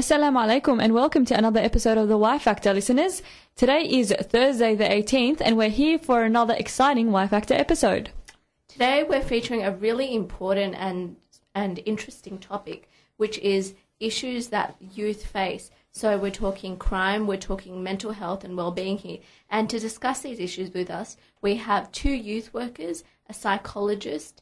Assalamu alaikum and welcome to another episode of the Y Factor listeners. Today is Thursday the 18th and we're here for another exciting Y Factor episode. Today we're featuring a really important and interesting topic, which is issues that youth face. So we're talking crime, we're talking mental health and well-being here. And to discuss these issues with us, we have two youth workers, a psychologist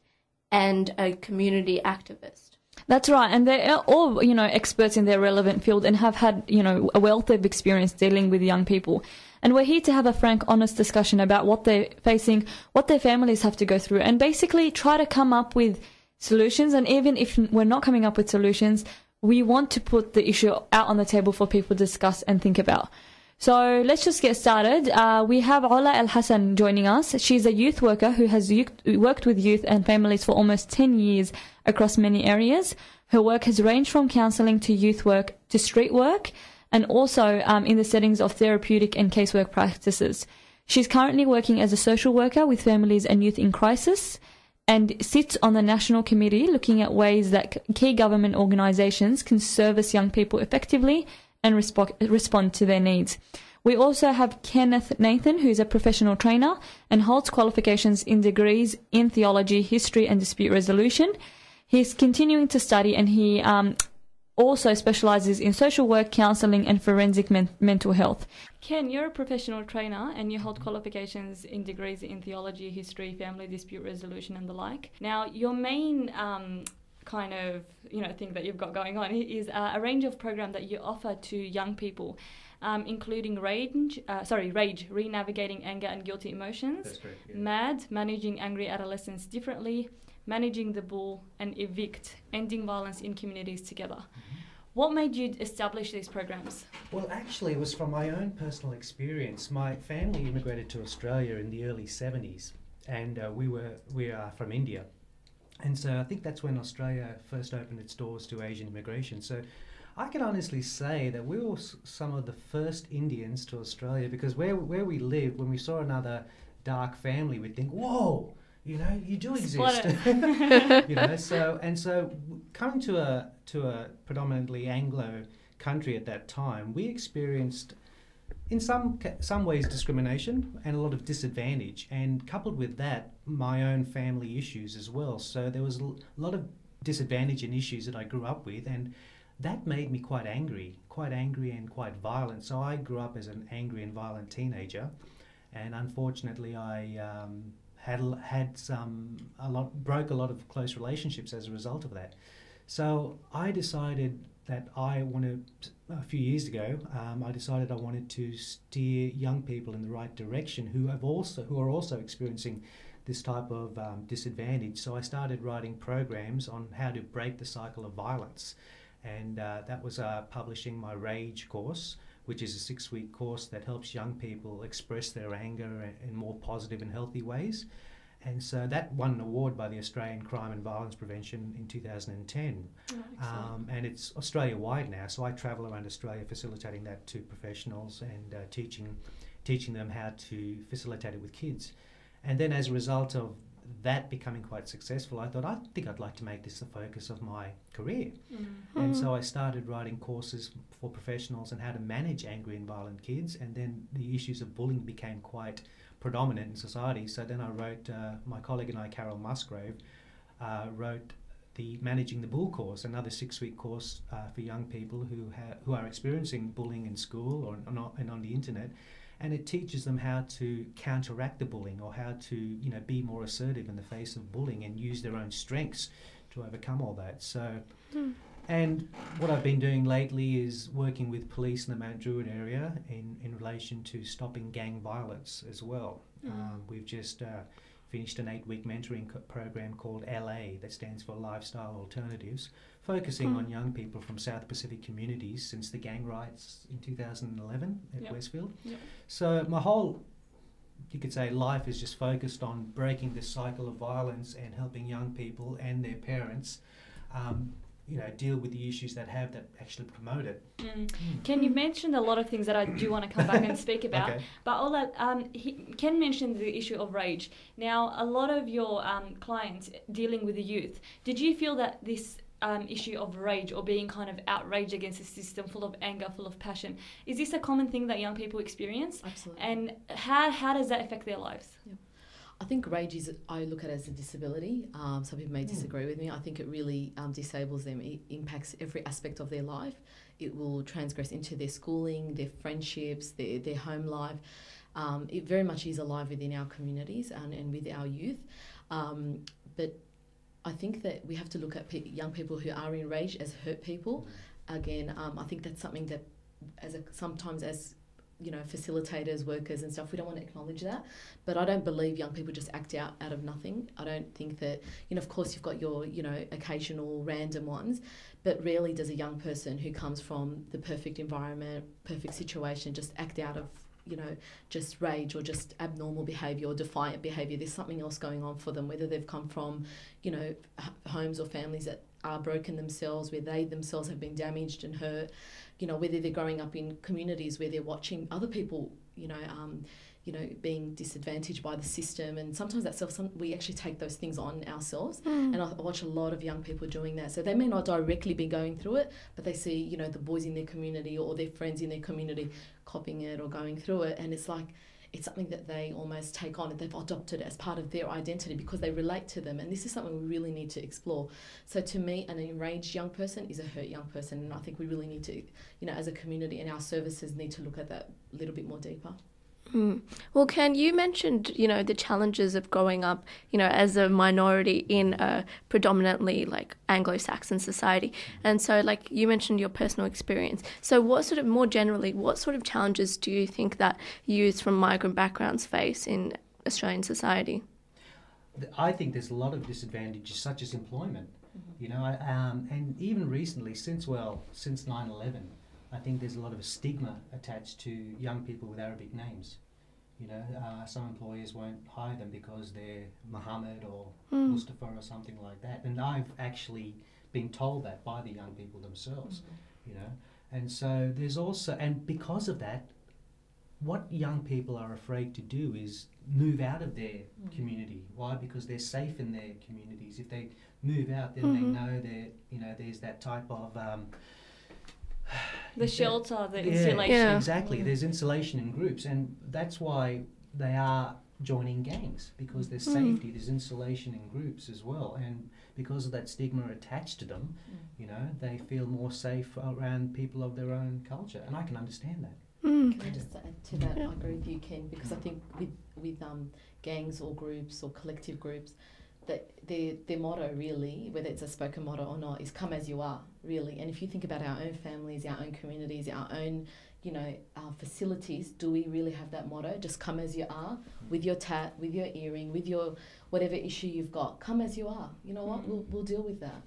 and a community activist. That's right, and they're all, experts in their relevant field and have had, a wealth of experience dealing with young people. And we're here to have a frank, honest discussion about what they're facing, what their families have to go through, and basically try to come up with solutions. And even if we're not coming up with solutions, we want to put the issue out on the table for people to discuss and think about. So let's just get started. We have Elhassan joining us. She's a youth worker who has worked with youth and families for almost 10 years across many areas. Her work has ranged from counselling to youth work to street work and also in the settings of therapeutic and casework practices. She's currently working as a social worker with families and youth in crisis and sits on the National Committee looking at ways that key government organisations can service young people effectively and respond to their needs. We also have Kenneth Nathan, who's a professional trainer and holds qualifications in degrees in Theology, History and Dispute Resolution. He's continuing to study and he also specialises in social work, counselling and forensic mental health. Ken, you're a professional trainer and you hold qualifications in degrees in Theology, History, Family Dispute Resolution and the like. Now, your main thing that you've got going on is a range of programs that you offer to young people, including Rage, Re-Navigating Anger and Guilty Emotions, That's correct, yeah. MAAD, Managing Angry Adolescents Differently, Managing the Bull, and EVICT, Ending Violence in Communities Together. Mm-hmm. What made you establish these programs? Well, actually, it was from my own personal experience. My family immigrated to Australia in the early 70s, and we are from India. And so I think that's when Australia first opened its doors to Asian immigration. So I can honestly say that we were some of the first Indians to Australia, because where we lived, when we saw another dark family, we'd think, whoa, you do exist. So coming to a predominantly Anglo country at that time, we experienced in some ways discrimination and a lot of disadvantage, and coupled with that, my own family issues as well. So there was a lot of disadvantage and issues that I grew up with, and that made me quite angry and quite violent. So I grew up as an angry and violent teenager, and unfortunately I broke a lot of close relationships as a result of that. So I decided that a few years ago, I decided I wanted to steer young people in the right direction who are also experiencing this type of disadvantage. So I started writing programs on how to break the cycle of violence, and that was publishing my Rage course, which is a 6-week course that helps young people express their anger in more positive and healthy ways. And so that won an award by the Australian Crime and Violence Prevention in 2010. And it's Australia-wide now, so I travel around Australia facilitating that to professionals and teaching them how to facilitate it with kids. And then as a result of that becoming quite successful, I thought, I think I'd like to make this the focus of my career. Mm-hmm. And so I started writing courses for professionals on how to manage angry and violent kids, and then the issues of bullying became quite predominant in society. So then I wrote, my colleague and I, Carol Musgrave, wrote the Managing the Bull course, another 6-week course for young people who are experiencing bullying in school or and on the internet. And it teaches them how to counteract the bullying, or how to be more assertive in the face of bullying and use their own strengths to overcome all that. So, and what I've been doing lately is working with police in the Mount Druitt area in relation to stopping gang violence as well. We've just finished an 8-week mentoring program called LA, that stands for Lifestyle Alternatives, focusing on young people from South Pacific communities since the gang riots in 2011 at Westfield. Yep. So my whole, you could say, life is just focused on breaking this cycle of violence and helping young people and their parents deal with the issues that actually promote it. Ken, you've mentioned a lot of things that I do want to come back and speak about. Okay. But all that, Ken mentioned the issue of rage. Now, a lot of your clients dealing with the youth, did you feel that this issue of rage or being kind of outraged against the system, full of anger, full of passion. Is this a common thing that young people experience? Absolutely. And how does that affect their lives? Yeah. I think rage I look at it as a disability. Some people may disagree with me. I think it really disables them. It impacts every aspect of their life. It will transgress into their schooling, their friendships, their home life. It very much is alive within our communities and with our youth. But I think that we have to look at young people who are enraged as hurt people. Again, I think that's something that sometimes as facilitators, workers and stuff, we don't want to acknowledge that. But I don't believe young people just act out of nothing. I don't think that, of course you've got your, occasional random ones, but rarely does a young person who comes from the perfect environment, perfect situation, just act out of, just rage or just abnormal behaviour or defiant behaviour. There's something else going on for them, whether they've come from, homes or families that are broken themselves, where they themselves have been damaged and hurt, whether they're growing up in communities where they're watching other people, being disadvantaged by the system, and sometimes we actually take those things on ourselves. And I watch a lot of young people doing that. So they may not directly be going through it, but they see, the boys in their community or their friends in their community copying it or going through it, and it's like it's something that they almost take on and they've adopted as part of their identity because they relate to them, and this is something we really need to explore. So to me, an enraged young person is a hurt young person, and I think we really need to, as a community and our services need to look at that a little bit more deeper. Well, Ken, you mentioned, the challenges of growing up, as a minority in a predominantly Anglo-Saxon society. And so you mentioned your personal experience. So what sort of challenges do you think that youth from migrant backgrounds face in Australian society? I think there's a lot of disadvantages such as employment, and even recently since 9/11, I think there's a lot of stigma attached to young people with Arabic names. Some employers won't hire them because they're Muhammad or Mustafa or something like that. And I've actually been told that by the young people themselves, And so there's also, and because of that, what young people are afraid to do is move out of their community. Why? Because they're safe in their communities. If they move out, then they know that, there's that type of... the shelter, the insulation. Yeah, exactly. There's insulation in groups, and that's why they are joining gangs, because there's safety, there's insulation in groups as well, and because of that stigma attached to them, they feel more safe around people of their own culture, and I can understand that. Can I just add to that? I agree with you, Ken, because I think with gangs or groups or collective groups, that their motto really, whether it's a spoken motto or not, is come as you are, really. And if you think about our own families, our own communities, our own, our facilities, do we really have that motto? Just come as you are, with your tat, with your earring, with your whatever issue you've got. Come as you are. You know what? We'll deal with that.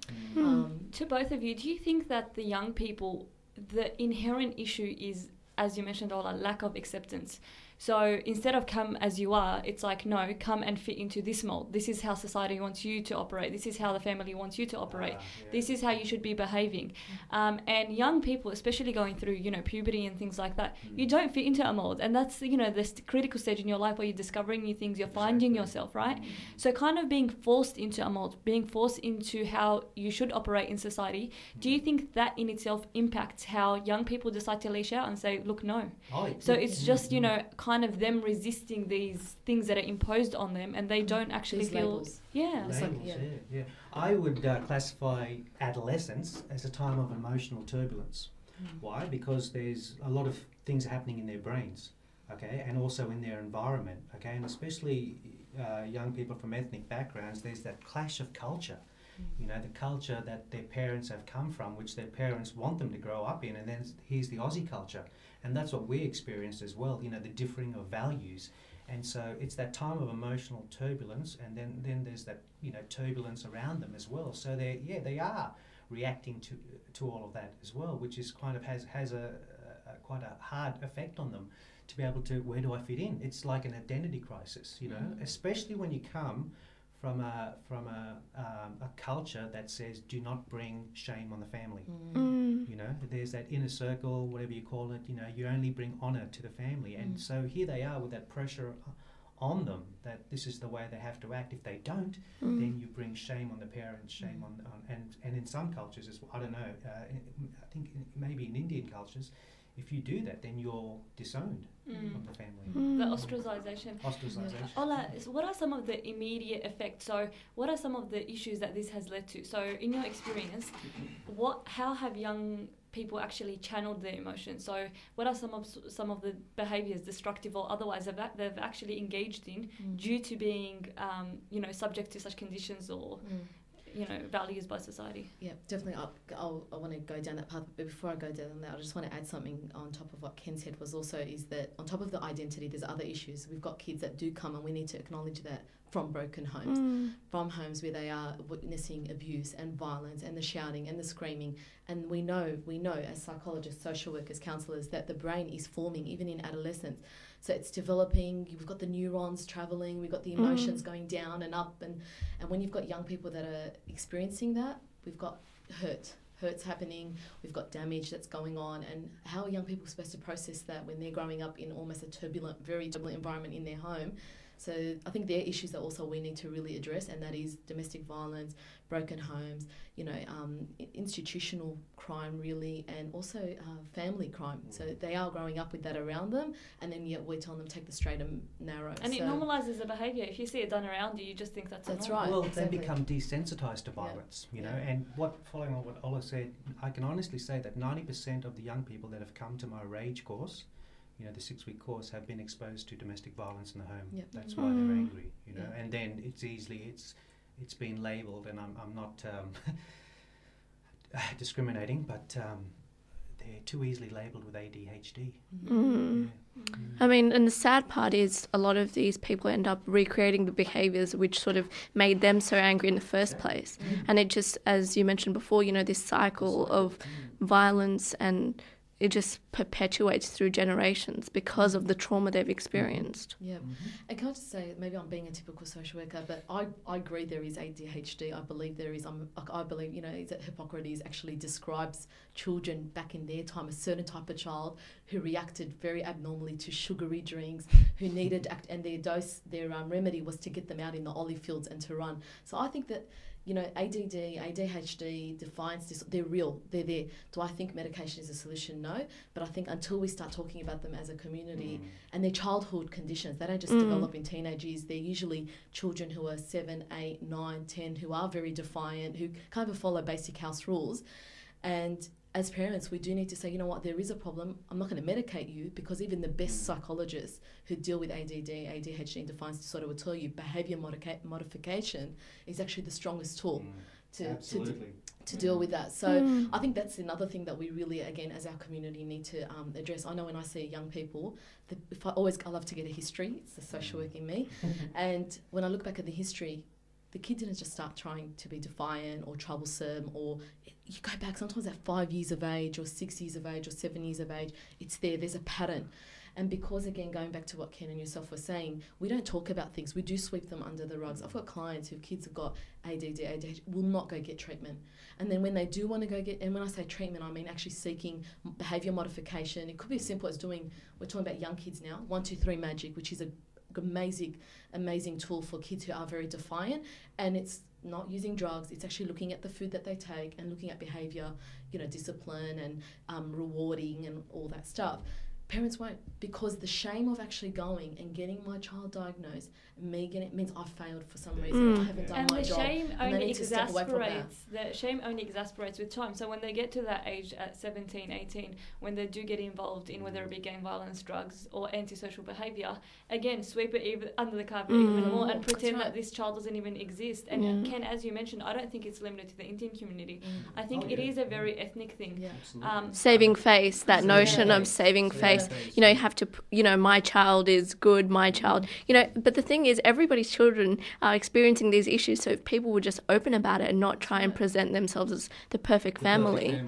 To both of you, do you think that the young people, the inherent issue is, as you mentioned, Ola, lack of acceptance? So instead of come as you are, it's like, no, come and fit into this mold. This is how society wants you to operate. This is how the family wants you to operate. This is how you should be behaving. And young people, especially going through, puberty and things like that, you don't fit into a mold. And that's, this critical stage in your life where you're discovering new things, you're finding yourself, right? So kind of being forced into a mold, being forced into how you should operate in society, do you think that in itself impacts how young people decide to lash out and say, look, no? So it's just, kind of them resisting these things that are imposed on them, and they don't actually feel labels. Yeah. I would classify adolescence as a time of emotional turbulence. Why? Because there's a lot of things happening in their brains, okay, and also in their environment, okay, and especially young people from ethnic backgrounds, there's that clash of culture. The culture that their parents have come from, which their parents want them to grow up in, and then here's the Aussie culture. And that's what we experienced as well, the differing of values. And so it's that time of emotional turbulence, and then there's that, turbulence around them as well. So they are reacting to all of that as well, which is kind of has a quite a hard effect on them to be able to, where do I fit in? It's like an identity crisis, especially when you come from a culture that says do not bring shame on the family. There's that inner circle, whatever you call it. You only bring honor to the family, and so here they are with that pressure on them that this is the way they have to act. If they don't, then you bring shame on the parents, shame on and in some cultures, as I don't know, I think maybe in Indian cultures, if you do that, then you're disowned from the family. The ostracization. Ola, what are some of the immediate effects? So what are some of the issues that this has led to? So in your experience, how have young people actually channeled their emotions? So what are some of the behaviours, destructive or otherwise, that they've actually engaged in due to being subject to such conditions or values by society? Yeah, definitely. I want to go down that path, but before I go down that, I just want to add something on top of what Ken said, is that on top of the identity, there's other issues. We've got kids that do come, and we need to acknowledge that, from broken homes, from homes where they are witnessing abuse and violence and the shouting and the screaming. And we know as psychologists, social workers, counsellors, that the brain is forming even in adolescence. So it's developing, we've got the neurons travelling, we've got the emotions going down and up. And when you've got young people that are experiencing that, we've got hurt's happening, we've got damage that's going on. And how are young people supposed to process that when they're growing up in almost a very turbulent environment in their home? So I think there are issues that also we need to really address, and that is domestic violence, broken homes, institutional crime really, and also family crime. So they are growing up with that around them, and then yet we're telling them take the straight and narrow. And it normalises the behaviour. If you see it done around you, you just think that's right. Well, exactly. They become desensitised to violence, and following on what Ola said, I can honestly say that 90% of the young people that have come to my RAGE course, the 6-week course, have been exposed to domestic violence in the home. Yep. That's why they're angry, and then it's been labelled, and I'm not discriminating, but they're too easily labelled with ADHD. I mean, and the sad part is a lot of these people end up recreating the behaviours which sort of made them so angry in the first place. And it just, as you mentioned before, this cycle of violence, and it just perpetuates through generations because of the trauma they've experienced. Yeah. And can I just say, maybe I'm being a typical social worker, but I agree there is ADHD. I believe there is. I believe, that Hippocrates actually describes children back in their time, a certain type of child who reacted very abnormally to sugary drinks, who needed, and their remedy was to get them out in the olive fields and to run. So I think that, ADD, ADHD, defiance, they're real, they're there. Do I think medication is a solution? No. But I think until we start talking about them as a community, and their childhood conditions, they don't just develop in teenage years. They're usually children who are 7, 8, 9, 10, who are very defiant, who kind of follow basic house rules. And as parents, we do need to say, there is a problem. I'm not going to medicate you, because even the best psychologists who deal with ADD, ADHD and defiance disorder will tell you behaviour modification is actually the strongest tool to deal with that. So I think that's another thing that we really, again, as our community, need to address. I know when I see young people, I love to get a history. It's the social work in me. And when I look back at the history, the kid didn't just start trying to be defiant or troublesome, or you go back sometimes at 5 years of age or 6 years of age or 7 years of age, there's a pattern. And because, again, going back to what Ken and yourself were saying, we don't talk about things, we do sweep them under the rugs. I've got clients whose kids have got ADD, ADHD, will not go get treatment. And then when they do want to go get, and when I say treatment, I mean actually seeking behaviour modification. It could be as simple as we're talking about young kids now, 1, 2, 3 Magic, which is a amazing tool for kids who are very defiant, and it's not using drugs. It's actually looking at the food that they take and looking at behaviour, discipline and rewarding and all that stuff. Parents won't, because the shame of actually going and getting my child diagnosed, it means I failed for some reason. I haven't done my job. And the shame only exasperates with time. So when they get to that age at 17, 18, when they do get involved in whether it be gang violence, drugs or antisocial behaviour, again, sweep it even under the carpet even more and pretend that this child doesn't even exist. And Ken, as you mentioned, I don't think it's limited to the Indian community. I think it is a very ethnic thing. Saving face, that notion of saving face. You have to, my child is good, my child, but the thing is, everybody's children are experiencing these issues, so if people would just open about it and not try and present themselves as the perfect family,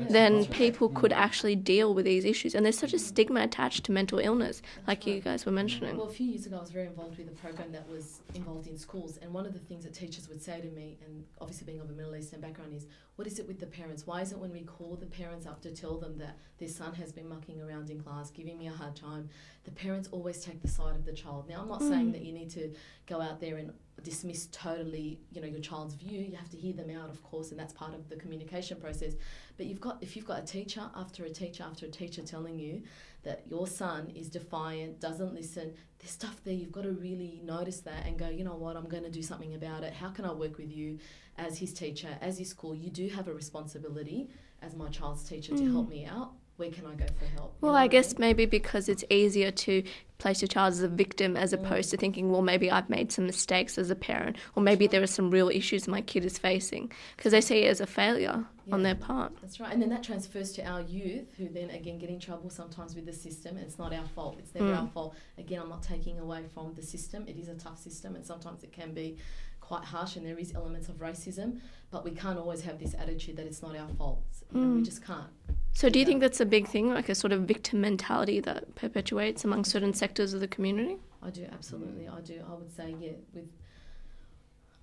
then people could actually deal with these issues. And there's such a stigma attached to mental illness, like you guys were mentioning. Well, a few years ago I was very involved with a program that was involved in schools, and one of the things that teachers would say to me, and obviously being of a Middle Eastern background, is What is it with the parents? Why is it when we call the parents up to tell them that their son has been mucking around in class, giving me a hard time, the parents always take the side of the child? Now, I'm not saying that you need to go out there and dismiss totally, your child's view. You have to hear them out, of course, and that's part of the communication process. But if you've got a teacher after a teacher after a teacher telling you that your son is defiant, doesn't listen, there's stuff there. You've got to really notice that and go, you know what, I'm going to do something about it. How can I work with you as his teacher, as his school? You do have a responsibility as my child's teacher to help me out. Where can I go for help? Well, I guess maybe because it's easier to place your child as a victim as opposed to thinking, well, maybe I've made some mistakes as a parent, or maybe there are some real issues my kid is facing, because they see it as a failure on their part. That's right. And then that transfers to our youth, who then, again, get in trouble sometimes with the system. It's not our fault. It's never our fault. Again, I'm not taking away from the system. It is a tough system, and sometimes it can be quite harsh, and there is elements of racism, but we can't always have this attitude that it's not our fault. We just can't. So do you think that's a big thing, like a sort of victim mentality that perpetuates among certain sectors of the community? I do, absolutely. I do. I would say, I'm going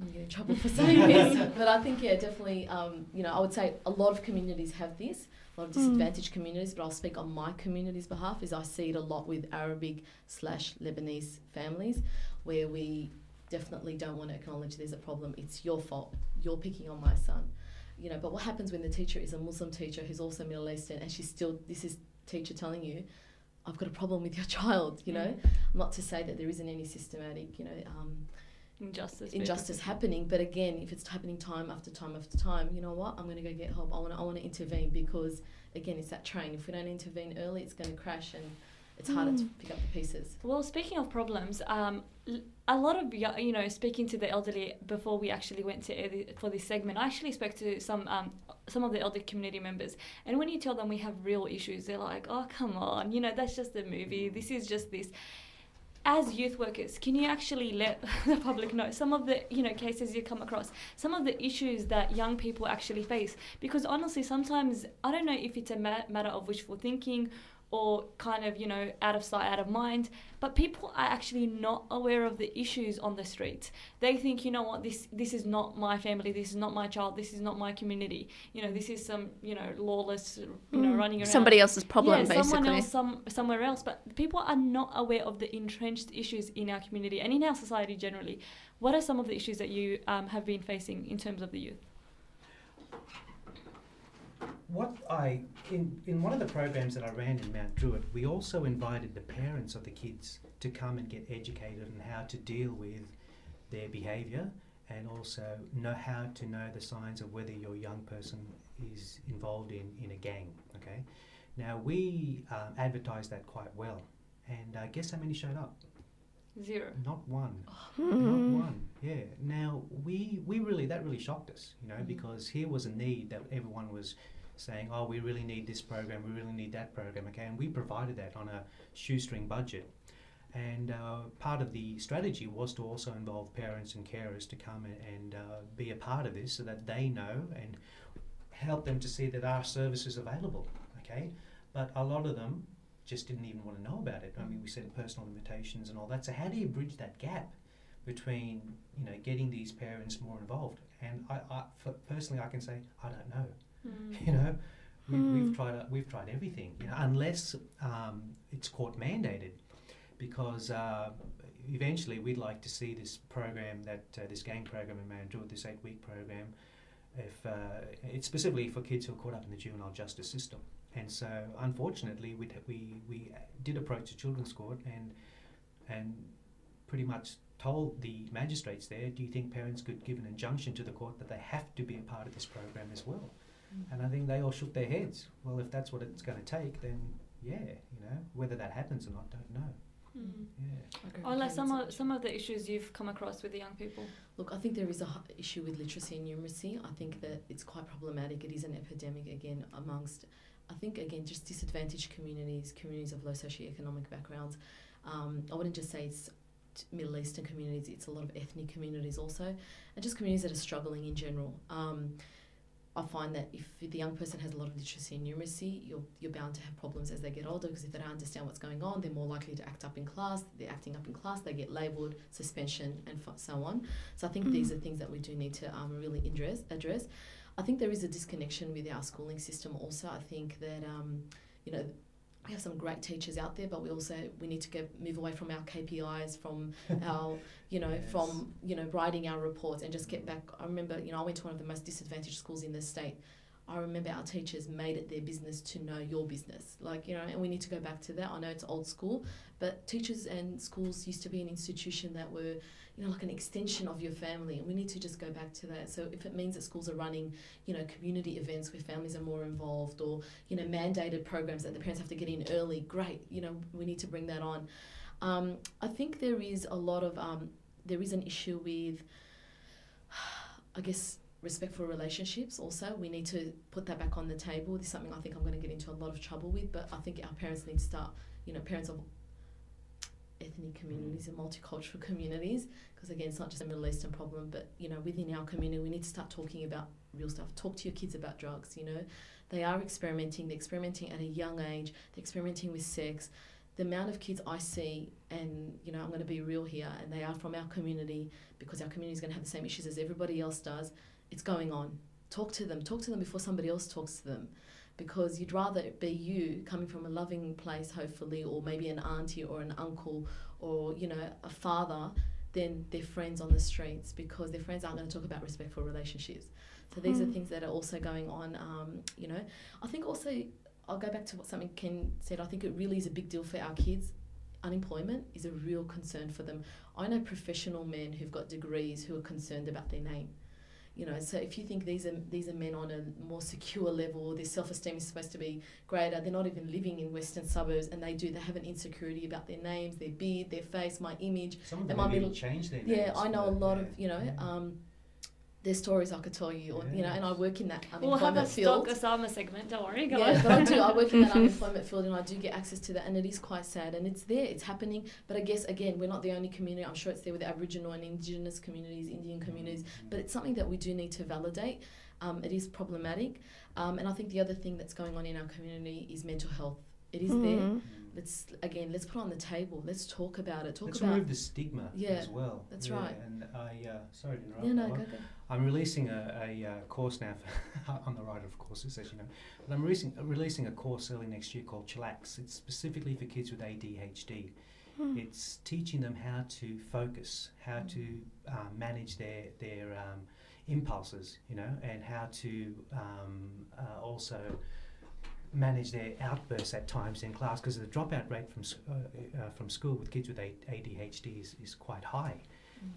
to get in trouble for saying this, but I think, definitely, I would say a lot of communities have this, a lot of disadvantaged communities, but I'll speak on my community's behalf, is I see it a lot with Arabic/Lebanese families, where we definitely don't want to acknowledge there's a problem. It's your fault. You're picking on my son. But what happens when the teacher is a Muslim teacher who's also Middle Eastern, and this is teacher telling you, I've got a problem with your child, Not to say that there isn't any systematic, injustice happening, but again, if it's happening time after time after time, you know what, I'm going to go get help. I want to intervene, because again, it's that train. If we don't intervene early, it's going to crash, and it's harder to pick up the pieces. Well, speaking of problems, a lot of, speaking to the elderly before we actually went for this segment, I actually spoke to some of the elder community members, and when you tell them we have real issues, they're like, oh, come on, that's just a movie, this is just this. As youth workers, can you actually let the public know some of the cases you come across, some of the issues that young people actually face? Because honestly, sometimes, I don't know if it's a matter of wishful thinking or kind of, out of sight, out of mind, but people are actually not aware of the issues on the streets. They think, this is not my family, this is not my child, this is not my community. This is some, lawless, running around. Somebody else's problem, basically. Someone else, somewhere else. But people are not aware of the entrenched issues in our community and in our society generally. What are some of the issues that you have been facing in terms of the youth? In one of the programs that I ran in Mount Druitt, we also invited the parents of the kids to come and get educated on how to deal with their behaviour, and also how to know the signs of whether your young person is involved in a gang. Okay, now we advertised that quite well, and guess how many showed up? 0. Not one. Not one. Yeah. Now that really shocked us, because here was a need that everyone was saying, oh, we really need this program, we really need that program, okay, and we provided that on a shoestring budget. And part of the strategy was to also involve parents and carers to come and be a part of this, so that they know and help them to see that our service is available, okay? But a lot of them just didn't even want to know about it. I mean, we said personal limitations and all that. So how do you bridge that gap between, getting these parents more involved? And personally, I can say, I don't know. We've tried everything, unless it's court mandated, because eventually we'd like to see this program, this gang program in Mount Druitt, this 8-week program, if it's specifically for kids who are caught up in the juvenile justice system. And so, unfortunately, we did approach the Children's Court and pretty much told the magistrates there, do you think parents could give an injunction to the court that they have to be a part of this program as well? And I think they all shook their heads. Well, if that's what it's going to take, then whether that happens or not, don't know. Ola, some of the issues you've come across with the young people? Look, I think there is an issue with literacy and numeracy. I think that it's quite problematic. It is an epidemic, again, amongst, just disadvantaged communities of low socioeconomic backgrounds. I wouldn't just say it's Middle Eastern communities, it's a lot of ethnic communities also, and just communities that are struggling in general. I find that if the young person has a lot of literacy and numeracy, you're bound to have problems as they get older, because if they don't understand what's going on, they're more likely to act up in class. They're acting up in class, they get labelled, suspension, and so on. So I think these are things that we do need to really address. I think there is a disconnection with our schooling system also. I think that, you know, we have some great teachers out there, but we need to move away from our KPIs, from our, you know, Yes. from, you know, writing our reports and just get back. I remember, you know, I went to one of the most disadvantaged schools in the state. I remember our teachers made it their business to know your business. Like, you know, and we need to go back to that. I know it's old school, but teachers and schools used to be an institution that were, you know, like an extension of your family, and we need to just go back to that. So if it means that schools are running, you know, community events where families are more involved, or, you know, mandated programs that the parents have to get in early, great, you know, we need to bring that on. I think there is a lot of, there is an issue with, I guess, respectful relationships also. We need to put that back on the table. This is something I think I'm going to get into a lot of trouble with, but I think our parents need to start, you know, parents of ethnic communities and multicultural communities, because again, it's not just a Middle Eastern problem, but, you know, within our community we need to start talking about real stuff. Talk to your kids about drugs, you know. They are experimenting, they're experimenting at a young age, they're experimenting with sex. The amount of kids I see, and, you know, I'm going to be real here, and they are from our community, because our community is going to have the same issues as everybody else does. It's going on. Talk to them before somebody else talks to them, because you'd rather it be you coming from a loving place, hopefully, or maybe an auntie or an uncle or, you know, a father, than their friends on the streets, because their friends aren't going to talk about respectful relationships. So these are things that are also going on. You know, I think also, I'll go back to what something Ken said. I think it really is a big deal for our kids. Unemployment is a real concern for them. I know professional men who've got degrees who are concerned about their name. You know, so if you think these are men on a more secure level, their self-esteem is supposed to be greater, they're not even living in western suburbs, and they have an insecurity about their names, their beard, their face, my image. Some of them have even changed their names. Yeah, I know a lot of, you know, there's stories I could tell you, or, you know, and I work in that unemployment field. We'll have a Osama segment, don't worry, go on. on. But I work in that unemployment field, and I do get access to that, and it is quite sad, and it's there, it's happening. But I guess, again, we're not the only community. I'm sure it's there with Aboriginal and Indigenous communities, Indian communities, but it's something that we do need to validate. It is problematic. And I think the other thing that's going on in our community is mental health. It is there. Let's put it on the table. Let's talk about it. Let's remove the stigma as well. That's right. And sorry to interrupt. Yeah, no, go. I'm releasing a course now. I'm the writer of courses, as you know. But I'm releasing a course early next year called Chillax. It's specifically for kids with ADHD. It's teaching them how to focus, how to manage their impulses, you know, and how to also manage their outbursts at times in class, because the dropout rate from school with kids with ADHD is quite high,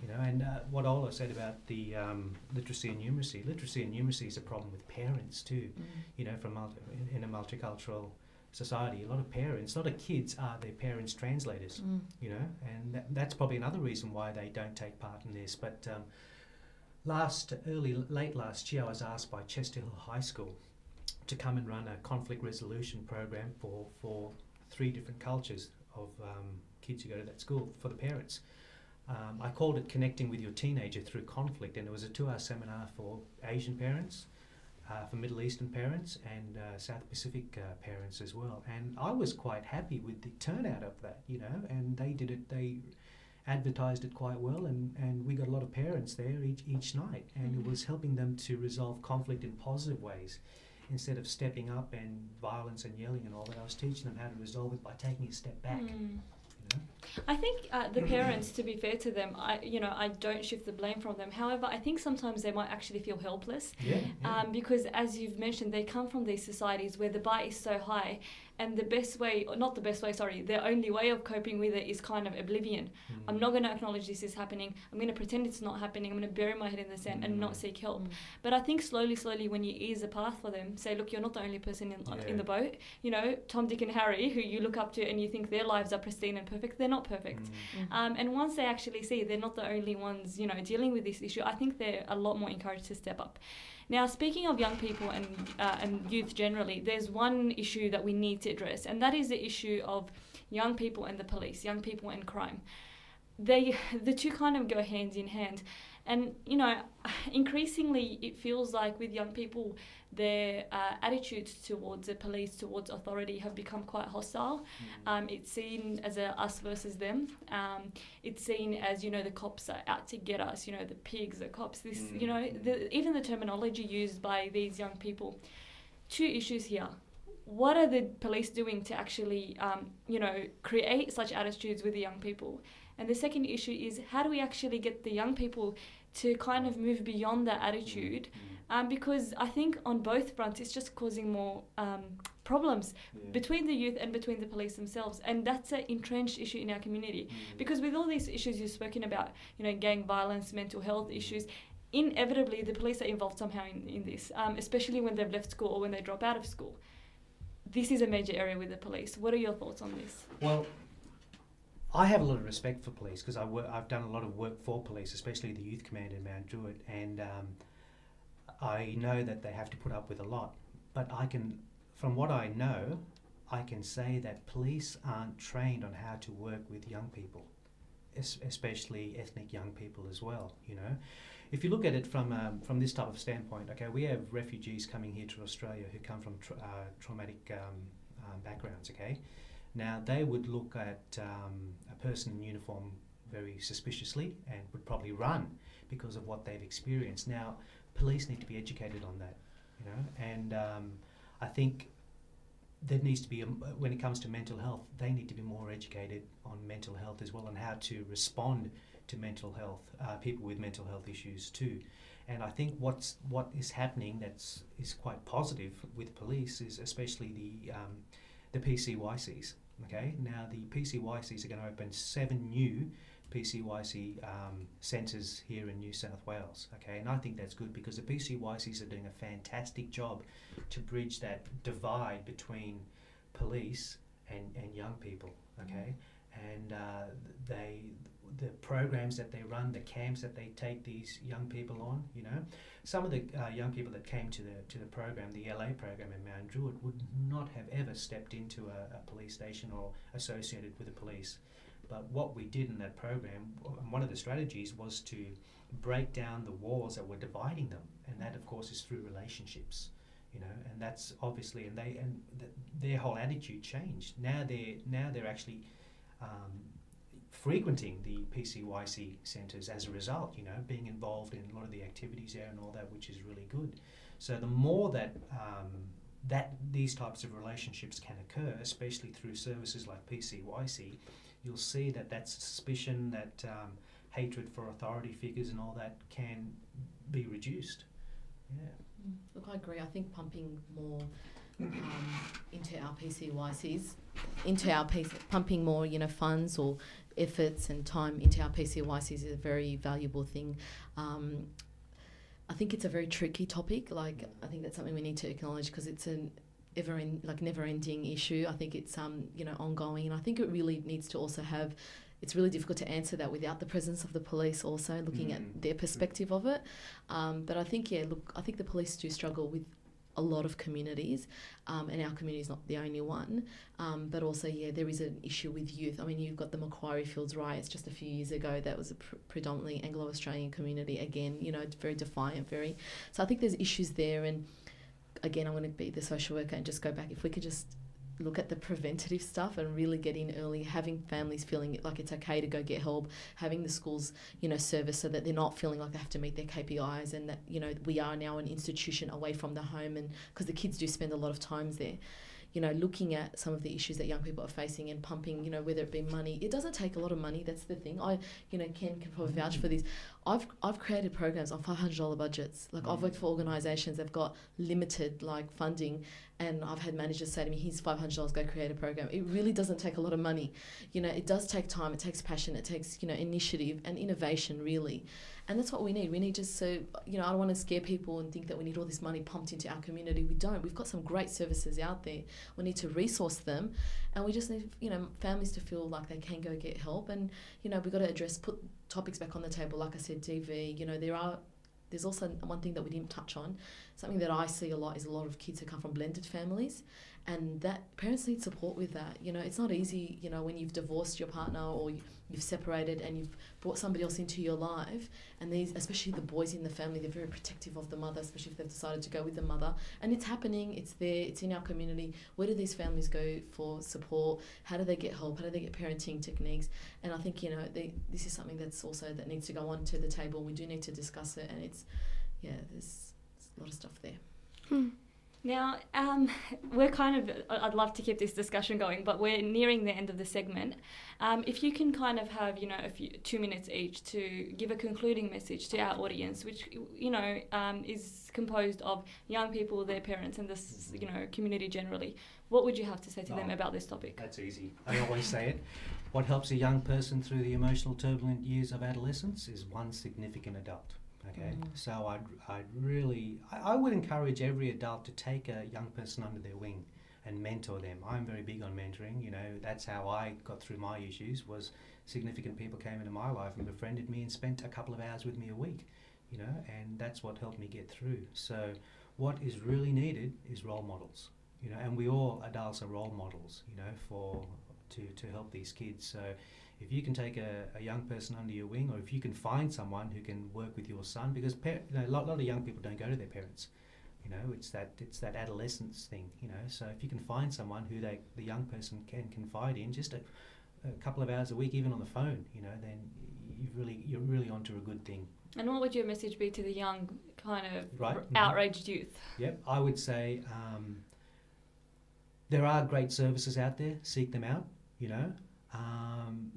you know. And what Ola said about the literacy and numeracy is a problem with parents too, you know. In a multicultural society, a lot of kids are their parents' translators, you know, and that's probably another reason why they don't take part in this. But late last year, I was asked by Chester Hill High School to come and run a conflict resolution program for 3 different cultures of kids who go to that school for the parents. I called it Connecting with Your Teenager Through Conflict, and it was a 2-hour seminar for Asian parents, for Middle Eastern parents, and South Pacific parents as well. And I was quite happy with the turnout of that, you know, and they advertised it quite well, and we got a lot of parents there each night, and it was helping them to resolve conflict in positive ways. Instead of stepping up and violence and yelling and all that, I was teaching them how to resolve it by taking a step back. You know? I think the parents, to be fair to them, I don't shift the blame from them. However, I think sometimes they might actually feel helpless, because, as you've mentioned, they come from these societies where the bar is so high, and their only way of coping with it is kind of oblivion. I'm not going to acknowledge this is happening. I'm going to pretend it's not happening. I'm going to bury my head in the sand and not seek help. But I think slowly, when you ease a path for them, say, look, you're not the only person in the boat. You know, Tom, Dick and Harry, who you look up to and you think their lives are pristine and perfect, they're not perfect. And once they actually see they're not the only ones, you know, dealing with this issue, I think they're a lot more encouraged to step up. Now, speaking of young people and youth generally, there's one issue that we need to address, and that is the issue of young people and the police, young people and crime. The two kind of go hand in hand. And, you know, increasingly it feels like with young people, their attitudes towards the police, towards authority have become quite hostile. It's seen as a us versus them. It's seen as, you know, the cops are out to get us, you know, the pigs, the cops, this, you know, even the terminology used by these young people. Two issues here. What are the police doing to actually, you know, create such attitudes with the young people? And the second issue is, how do we actually get the young people to kind of move beyond that attitude? Because I think on both fronts, it's just causing more problems between the youth and between the police themselves. And that's an entrenched issue in our community. Because with all these issues you've spoken about, you know, gang violence, mental health issues, inevitably the police are involved somehow in this, especially when they've left school or when they drop out of school. This is a major area with the police. What are your thoughts on this? Well, I have a lot of respect for police because I've done a lot of work for police, especially the youth command in Mount Druitt, and I know that they have to put up with a lot. But from what I know, I can say that police aren't trained on how to work with young people, especially ethnic young people as well. You know, if you look at it from this type of standpoint, okay, we have refugees coming here to Australia who come from traumatic backgrounds. Okay. Now, they would look at a person in uniform very suspiciously and would probably run because of what they've experienced. Now, police need to be educated on that, you know, and I think there needs to be, when it comes to mental health, they need to be more educated on mental health as well and how to respond to mental health, people with mental health issues too. And I think what is happening is quite positive with police is especially the PCYCs. Okay, now the PCYCs are going to open 7 new PCYC centres here in New South Wales. Okay, and I think that's good because the PCYCs are doing a fantastic job to bridge that divide between police and young people. Okay, and the programs that they run, the camps that they take these young people on, you know, some of the young people that came to the program, the LA program in Mount Druitt, would not have ever stepped into a police station or associated with the police. But what we did in that program, one of the strategies was to break down the walls that were dividing them, and that of course is through relationships, you know, and that's obviously, and their whole attitude changed. Now they're actually frequenting the PCYC centres as a result, you know, being involved in a lot of the activities there and all that, which is really good. So the more that these types of relationships can occur, especially through services like PCYC, you'll see that suspicion, that hatred for authority figures and all that can be reduced. Yeah. Look, I agree. I think pumping more into our PCYCs, pumping more, you know, funds or efforts and time into our PCYCs is a very valuable thing. I think it's a very tricky topic. Like, I think that's something we need to acknowledge because it's an never-ending issue. I think it's you know, ongoing, and I think it really needs to also have. It's really difficult to answer that without the presence of the police also looking at their perspective of it. But I think I think the police do struggle with a lot of communities, and our community is not the only one. But also, there is an issue with youth. I mean, you've got the Macquarie Fields riots just a few years ago. That was a predominantly Anglo-Australian community. Again, you know, very defiant, very. So I think there's issues there. And again, I'm going to be the social worker and just go back. If we could just look at the preventative stuff and really get in early, having families feeling like it's okay to go get help, having the schools, you know, service so that they're not feeling like they have to meet their KPIs, and that, you know, we are now an institution away from the home, and because the kids do spend a lot of time there. You know, looking at some of the issues that young people are facing and pumping, you know, whether it be money. It doesn't take a lot of money, that's the thing. Ken can probably vouch for this. I've created programs on $500 budgets. Like, I've worked for organisations that have got limited, like, funding, and I've had managers say to me, here's $500, go create a program. It really doesn't take a lot of money. You know, it does take time, it takes passion, it takes, you know, initiative and innovation, really. And that's what we need. We need just so, you know, I don't want to scare people and think that we need all this money pumped into our community. We don't. We've got some great services out there. We need to resource them, and we just need, you know, families to feel like they can go get help. And, you know, we've got to put topics back on the table. Like I said, DV, you know, there's also one thing that we didn't touch on. Something that I see a lot is a lot of kids who come from blended families, And that parents need support with that. You know, it's not easy, you know, when you've divorced your partner or you've separated and you've brought somebody else into your life, and these, especially the boys in the family, they're very protective of the mother, especially if they've decided to go with the mother. And it's happening, it's there, it's in our community. Where do these families go for support? How do they get help? How do they get parenting techniques? And I think, you know, this is something that's also that needs to go onto the table. We do need to discuss it, and it's, yeah, there's a lot of stuff there. Now, we're I'd love to keep this discussion going, but we're nearing the end of the segment. If you can kind of have, you know, 2 minutes each to give a concluding message to our audience, which, you know, is composed of young people, their parents, and this, you know, community generally, what would you have to say to them about this topic? That's easy. I always say it. What helps a young person through the emotional turbulent years of adolescence is one significant adult. Okay, so I would encourage every adult to take a young person under their wing and mentor them. I'm very big on mentoring. You know, that's how I got through my issues. Was significant people came into my life and befriended me and spent a couple of hours with me a week. You know, and that's what helped me get through. So, what is really needed is role models. You know, and we all adults are role models. You know, to help these kids. So, if you can take a young person under your wing, or if you can find someone who can work with your son, because you know, a lot of young people don't go to their parents. You know, it's that adolescence thing. You know, so if you can find someone who the young person can confide in, just a couple of hours a week, even on the phone, you know, then you're really onto a good thing. And what would your message be to the young, kind of outraged youth? Yep, I would say there are great services out there. Seek them out. You know.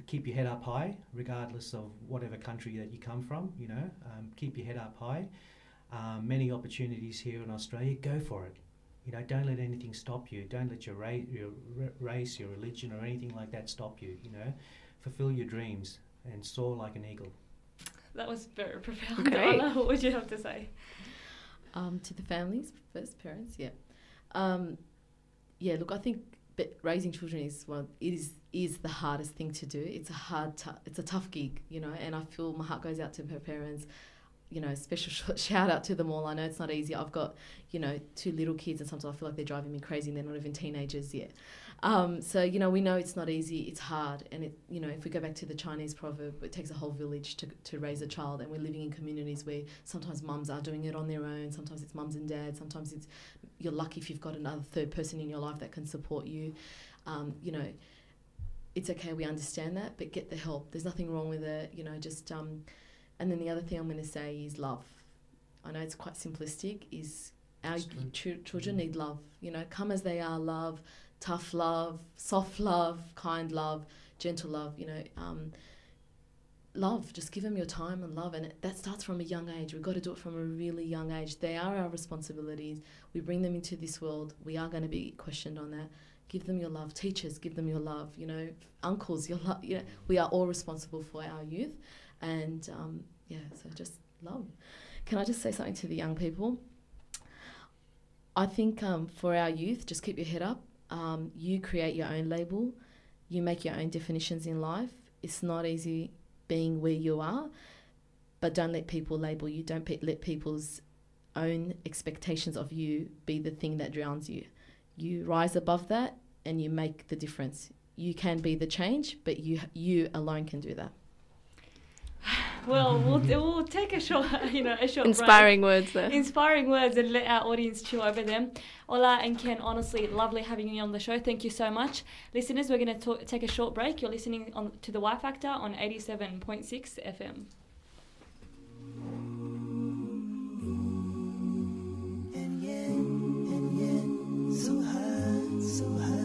Keep your head up high, regardless of whatever country that you come from. You know, keep your head up high. Many opportunities here in Australia. Go for it. You know, don't let anything stop you. Don't let your race, your religion, or anything like that stop you. You know, fulfill your dreams and soar like an eagle. That was very profound. Great. What would you have to say? To the families, first parents, yeah. Look, I think. But raising children is the hardest thing to do. It's a tough gig, you know. And I feel my heart goes out to her parents. You know, special shout out to them all. I know it's not easy. I've got, you know, 2 little kids, and sometimes I feel like they're driving me crazy, and they're not even teenagers yet. So you know, we know it's not easy. It's hard, and it, you know, if we go back to the Chinese proverb, it takes a whole village to raise a child. And we're living in communities where sometimes mums are doing it on their own. Sometimes it's mums and dads. Sometimes it's you're lucky if you've got another third person in your life that can support you. You know, it's okay. We understand that, but get the help. There's nothing wrong with it. You know, just and then the other thing I'm going to say is love. I know it's quite simplistic. Is our children need love. You know, come as they are. Love. Tough love, soft love, kind love, gentle love, you know, love. Just give them your time and love. And that starts from a young age. We've got to do it from a really young age. They are our responsibilities. We bring them into this world. We are going to be questioned on that. Give them your love. Teachers, give them your love. You know, uncles, your love. You know, we are all responsible for our youth. And, so just love. Can I just say something to the young people? I think for our youth, just keep your head up. You create your own label. You make your own definitions in life. It's not easy being where you are, but don't let people label you. Don't let people's own expectations of you be the thing that drowns you. You rise above that and you make the difference. You can be the change, but you alone can do that. Well, we'll take a short inspiring break. Words there. Inspiring words, and let our audience chew over them. Ola and Ken, honestly, lovely having you on the show. Thank you so much. Listeners, we're going to take a short break. You're listening to The Y Factor on 87.6 FM. And yet, so hard, so hard.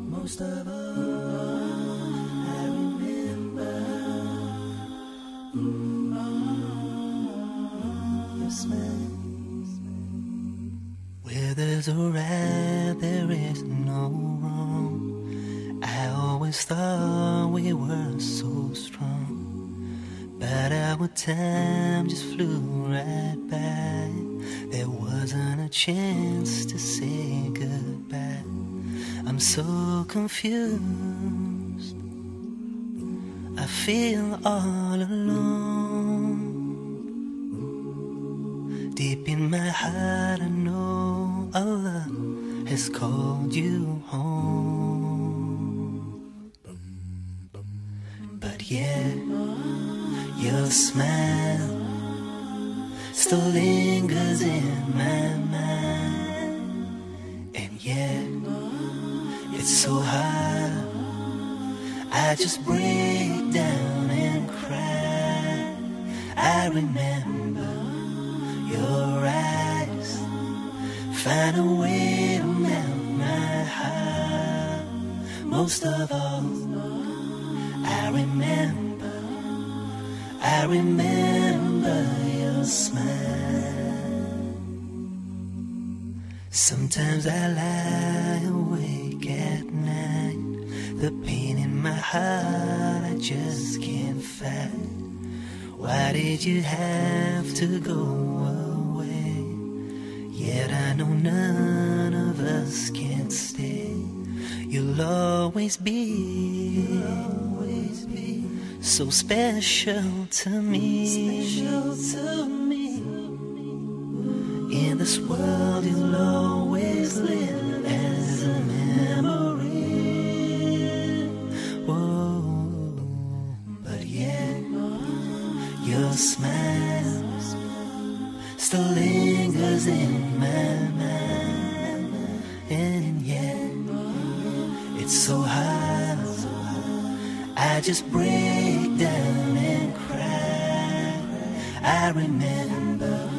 Most of all, I remember your smile. Where there's a right, there is no wrong. I always thought we were so strong, but our time just flew right by. There wasn't a chance to say goodbye. I'm so confused. I feel all alone. Deep in my heart I know Allah has called you home. But yet your smile still lingers in my mind. And yet it's so hard, I just break down and cry. I remember your eyes, find a way to melt my heart. Most of all, I remember your smile. Sometimes I lie awake at night, the pain in my heart I just can't fight. Why did you have to go away? Yet I know none of us can stay. You'll always be so special to me. In this world you'll always live as a memory. Whoa. But yet your smile still lingers in my mind. And yet it's so hard, I just break down and cry. I remember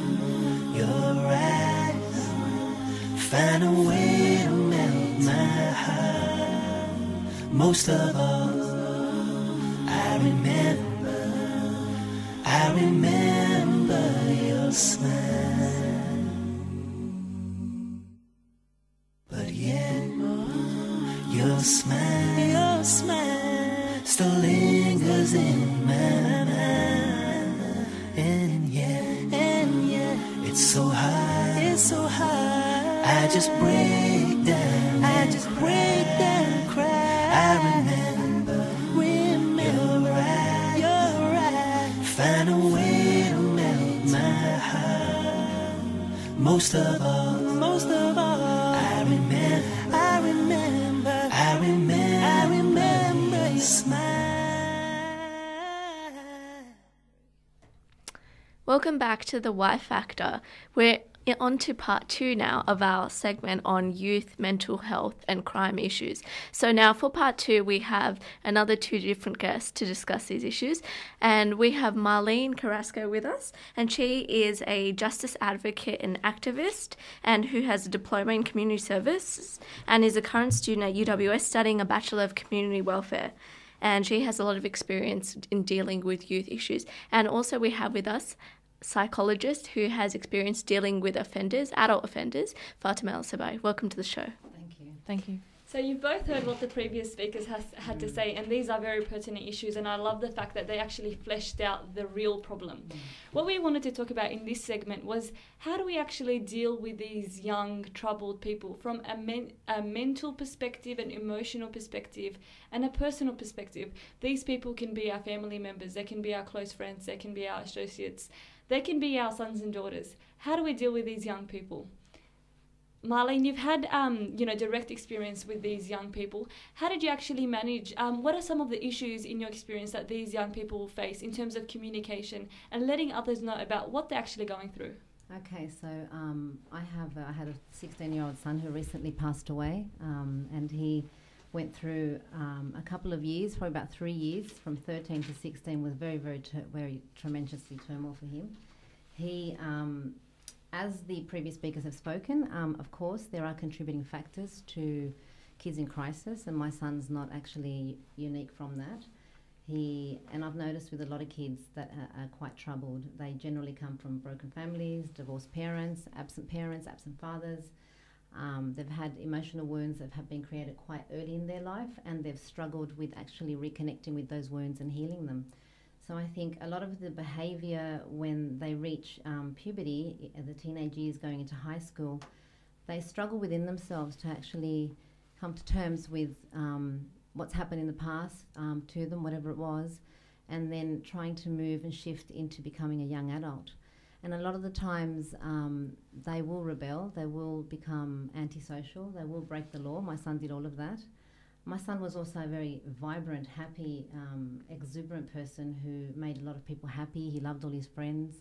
your eyes, find a way to melt my heart. Most of all, I remember your smile. But yet your smile still lingers in my mind. And yet it's so hard, I just break down and cry. I remember your eyes, find a way to melt my heart. Most of all, I remember your smile. Welcome back to the Y Factor. We're on to part 2 now of our segment on youth mental health and crime issues. So now for part 2, we have another 2 different guests to discuss these issues. And we have Marlene Carrasco with us, and she is a justice advocate and activist, and who has a diploma in community service and is a current student at UWS studying a Bachelor of Community Welfare. And she has a lot of experience in dealing with youth issues. And also we have with us psychologist who has experience dealing with offenders, adult offenders, Fatima El-Sabai. Welcome to the show. Thank you. So you've both heard what the previous speakers had to say, and these are very pertinent issues, and I love the fact that they actually fleshed out the real problem. What we wanted to talk about in this segment was how do we actually deal with these young, troubled people from a mental perspective, an emotional perspective, and a personal perspective. These people can be our family members, they can be our close friends, they can be our associates, they can be our sons and daughters. How do we deal with these young people? Marlene, you've had direct experience with these young people. How did you actually manage? What are some of the issues in your experience that these young people face in terms of communication and letting others know about what they're actually going through? Okay, so I had a 16-year-old son who recently passed away, and he went through a couple of years, probably about 3 years, from 13 to 16, was very, very tremendously turmoil for him. He as the previous speakers have spoken, of course, there are contributing factors to kids in crisis, and my son's not actually unique from that. And I've noticed with a lot of kids that are quite troubled, they generally come from broken families, divorced parents, absent fathers. They've had emotional wounds that have been created quite early in their life, and they've struggled with actually reconnecting with those wounds and healing them. So I think a lot of the behaviour when they reach puberty, the teenage years going into high school, they struggle within themselves to actually come to terms with what's happened in the past to them, whatever it was, and then trying to move and shift into becoming a young adult. And a lot of the times they will rebel, they will become antisocial, they will break the law. My son did all of that. My son was also a very vibrant, happy, exuberant person who made a lot of people happy. He loved all his friends.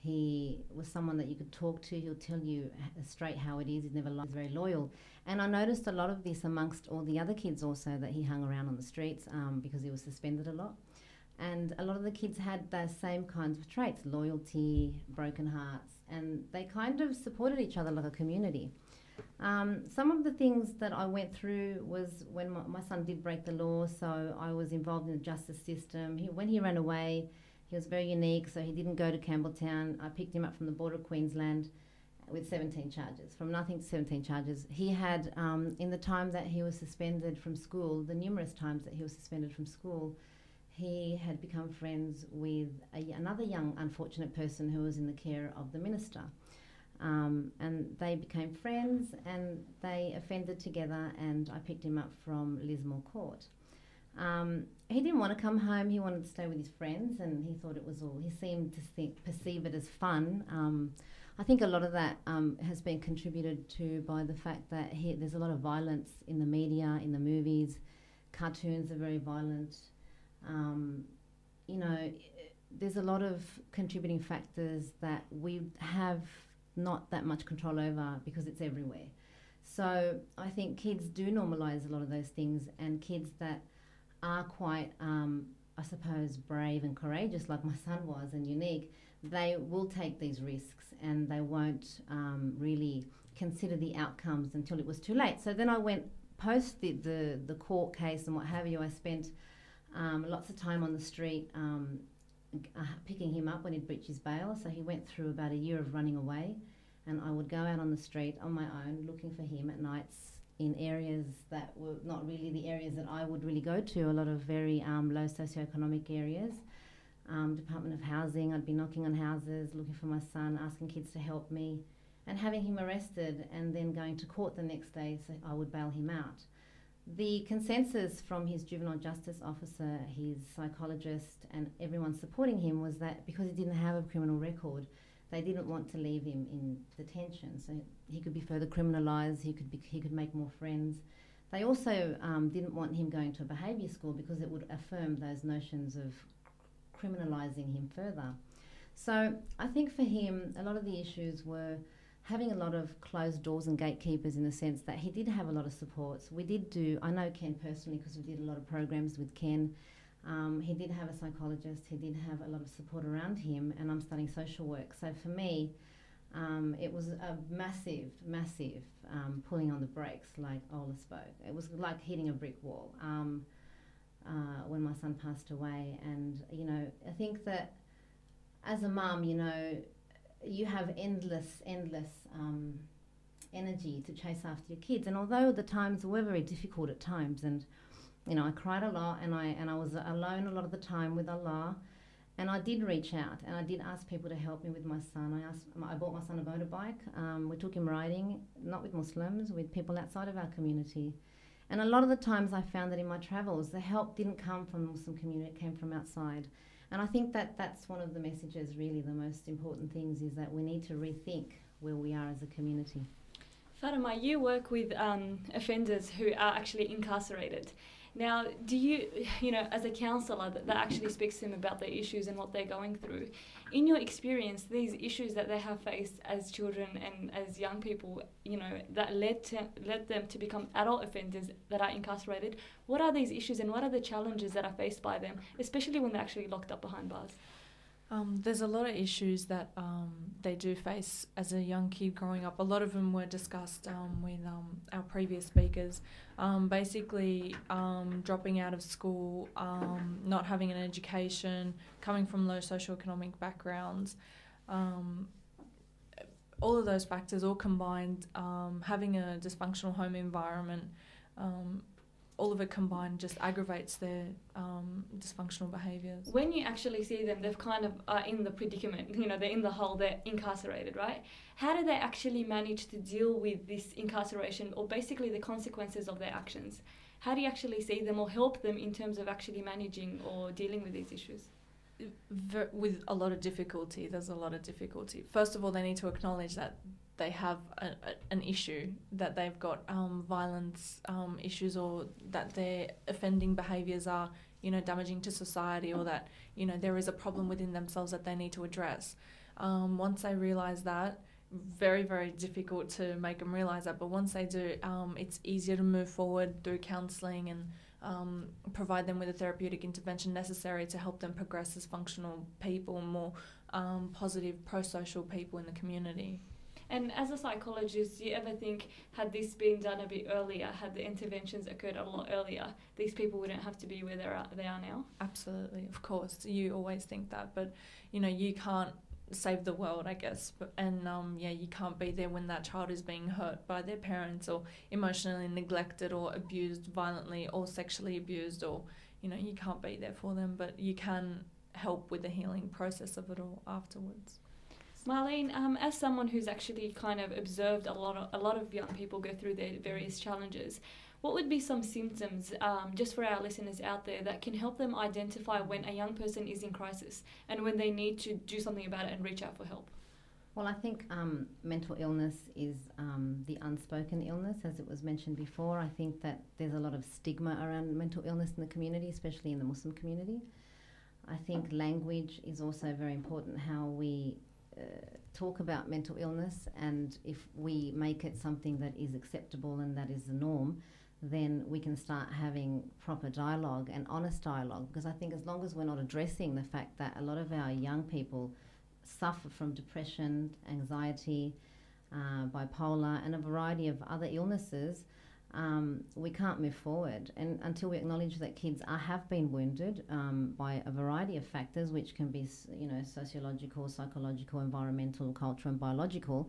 He was someone that you could talk to. He'll tell you straight how it is. He's never lied. He's very loyal. And I noticed a lot of this amongst all the other kids also that he hung around on the streets because he was suspended a lot. And a lot of the kids had those same kinds of traits, loyalty, broken hearts, and they kind of supported each other like a community. Some of the things that I went through was when my son did break the law, so I was involved in the justice system. When he ran away, he was very unique, so he didn't go to Campbelltown. I picked him up from the border of Queensland with 17 charges, from nothing to 17 charges. He had, in the time that he was suspended from school, the numerous times that he was suspended from school, he had become friends with another young unfortunate person who was in the care of the minister. And they became friends and they offended together, and I picked him up from Lismore Court. He didn't want to come home. He wanted to stay with his friends, and he thought it was all, he seemed to perceive it as fun. I think a lot of that has been contributed to by the fact that there's a lot of violence in the media, in the movies. Cartoons are very violent. You know, there's a lot of contributing factors that we have not that much control over because it's everywhere. So I think kids do normalise a lot of those things, and kids that are quite, I suppose, brave and courageous, like my son was, and unique, they will take these risks and they won't really consider the outcomes until it was too late. So then I went post the court case and what have you. I spent lots of time on the street picking him up when he'd breached his bail. So he went through about a year of running away, and I would go out on the street on my own looking for him at nights in areas that were not really the areas that I would really go to, a lot of very low socioeconomic areas. Department of Housing, I'd be knocking on houses, looking for my son, asking kids to help me, and having him arrested and then going to court the next day so I would bail him out. The consensus from his juvenile justice officer, his psychologist, and everyone supporting him was that because he didn't have a criminal record, they didn't want to leave him in detention, so he could be further criminalised, he could make more friends. They also didn't want him going to a behaviour school because it would affirm those notions of criminalising him further. So I think for him, a lot of the issues were having a lot of closed doors and gatekeepers, in the sense that he did have a lot of supports. We did do, I know Ken personally because we did a lot of programs with Ken. He did have a psychologist, he did have a lot of support around him, and I'm studying social work. So for me, it was a massive pulling on the brakes, like Ola spoke. It was like hitting a brick wall when my son passed away. And, you know, I think that as a mum, you know, you have endless energy to chase after your kids. And although the times were very difficult at times, and you know, I cried a lot, and I was alone a lot of the time with Allah, and I did reach out and I did ask people to help me with my son. I bought my son a motorbike. We took him riding, not with Muslims, with people outside of our community. And a lot of the times I found that in my travels, the help didn't come from the Muslim community, it came from outside. And I think that that's one of the messages, really, the most important things, is that we need to rethink where we are as a community. Fatima, you work with offenders who are actually incarcerated. Now, do you know, as a counsellor that actually speaks to them about their issues and what they're going through, in your experience, these issues that they have faced as children and as young people, you know, that led them to become adult offenders that are incarcerated, what are these issues and what are the challenges that are faced by them, especially when they're actually locked up behind bars? There's a lot of issues that they do face as a young kid growing up. A lot of them were discussed with our previous speakers. Basically, dropping out of school, not having an education, coming from low socioeconomic backgrounds. All of those factors all combined, having a dysfunctional home environment, all of it combined just aggravates their dysfunctional behaviours. When you actually see them, they've kind of are in the predicament, they're in the hole, they're incarcerated, right? How do they actually manage to deal with this incarceration, or basically the consequences of their actions? How do you actually see them or help them in terms of actually managing or dealing with these issues? With a lot of difficulty. There's a lot of difficulty. First of all, they need to acknowledge that they have an issue, that they've got violence issues, or that their offending behaviours are, damaging to society, or that, there is a problem within themselves that they need to address. Once they realise that, very, very difficult to make them realise that, but once they do, it's easier to move forward through counselling and provide them with a therapeutic intervention necessary to help them progress as functional people, more positive, pro-social people in the community. And as a psychologist, do you ever think, had this been done a bit earlier, had the interventions occurred a lot earlier, these people wouldn't have to be where they are now? Absolutely, of course. You always think that, but, you can't save the world, I guess. And, you can't be there when that child is being hurt by their parents, or emotionally neglected, or abused violently, or sexually abused, or, you can't be there for them, but you can help with the healing process of it all afterwards. Marlene, as someone who's actually kind of observed a lot of young people go through their various challenges, what would be some symptoms, just for our listeners out there, that can help them identify when a young person is in crisis and when they need to do something about it and reach out for help? Well, I think mental illness is the unspoken illness, as it was mentioned before. I think that there's a lot of stigma around mental illness in the community, especially in the Muslim community. I think language is also very important, how we talk about mental illness, and if we make it something that is acceptable and that is the norm, then we can start having proper dialogue and honest dialogue, because I think as long as we're not addressing the fact that a lot of our young people suffer from depression, anxiety, bipolar and a variety of other illnesses, we can't move forward. And until we acknowledge that kids have been wounded by a variety of factors, which can be sociological, psychological, environmental, cultural and biological,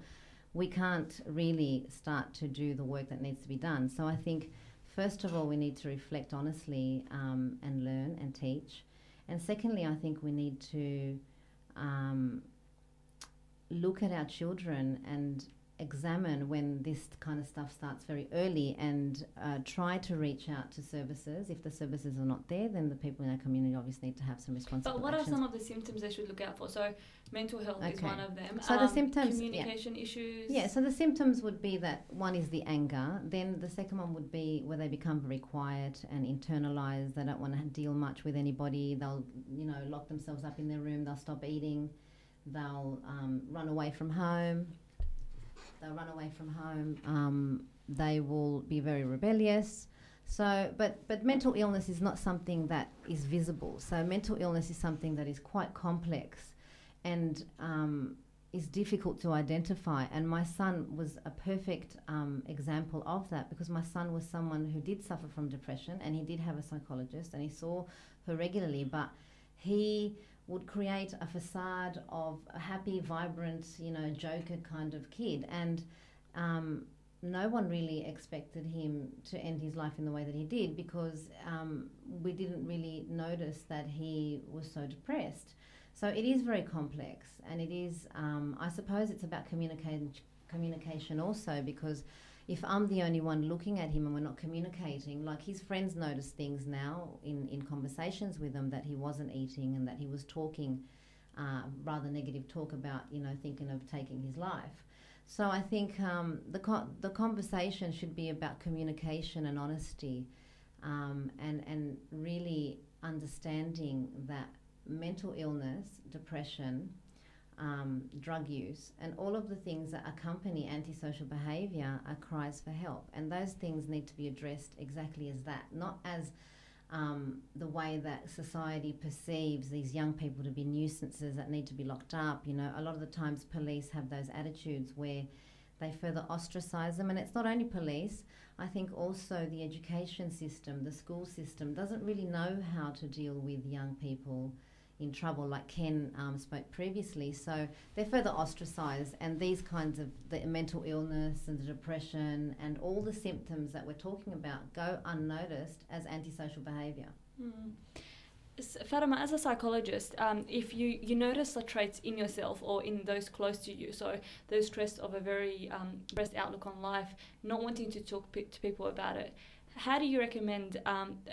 we can't really start to do the work that needs to be done. So I think, first of all, we need to reflect honestly and learn and teach. And secondly, I think we need to look at our children and examine when this kind of stuff starts very early, and try to reach out to services. If the services are not there, then the people in our community obviously need to have some responsible But what actions. are some of the symptoms they should look out for? So mental health is one of them. So the symptoms, communication issues. Yeah, so the symptoms would be that one is the anger. Then the second one would be where they become very quiet and internalised. They don't want to deal much with anybody. They'll, lock themselves up in their room. They'll stop eating. They'll run away from home. They will be very rebellious. So, but mental illness is not something that is visible. So mental illness is something that is quite complex and is difficult to identify. And my son was a perfect example of that, because my son was someone who did suffer from depression, and he did have a psychologist, and he saw her regularly, but he would create a facade of a happy, vibrant, joker kind of kid. And no one really expected him to end his life in the way that he did, because we didn't really notice that he was so depressed. So it is very complex, and it is, I suppose it's about communication also, because if I'm the only one looking at him and we're not communicating, like his friends notice things now in conversations with him, that he wasn't eating and that he was talking rather negative talk about, thinking of taking his life. So I think the conversation should be about communication and honesty, and really understanding that mental illness, depression, drug use, and all of the things that accompany antisocial behaviour are cries for help. And those things need to be addressed exactly as that, not as the way that society perceives these young people to be nuisances that need to be locked up. A lot of the times police have those attitudes where they further ostracise them. And it's not only police. I think also the education system, the school system, doesn't really know how to deal with young people in trouble, like Ken spoke previously. So they're further ostracised, and these kinds of the mental illness and the depression and all the symptoms that we're talking about go unnoticed as antisocial behaviour. Fatima, as a psychologist, if you notice the traits in yourself or in those close to you, so those traits of a very depressed outlook on life, not wanting to talk to people about it, how do you recommend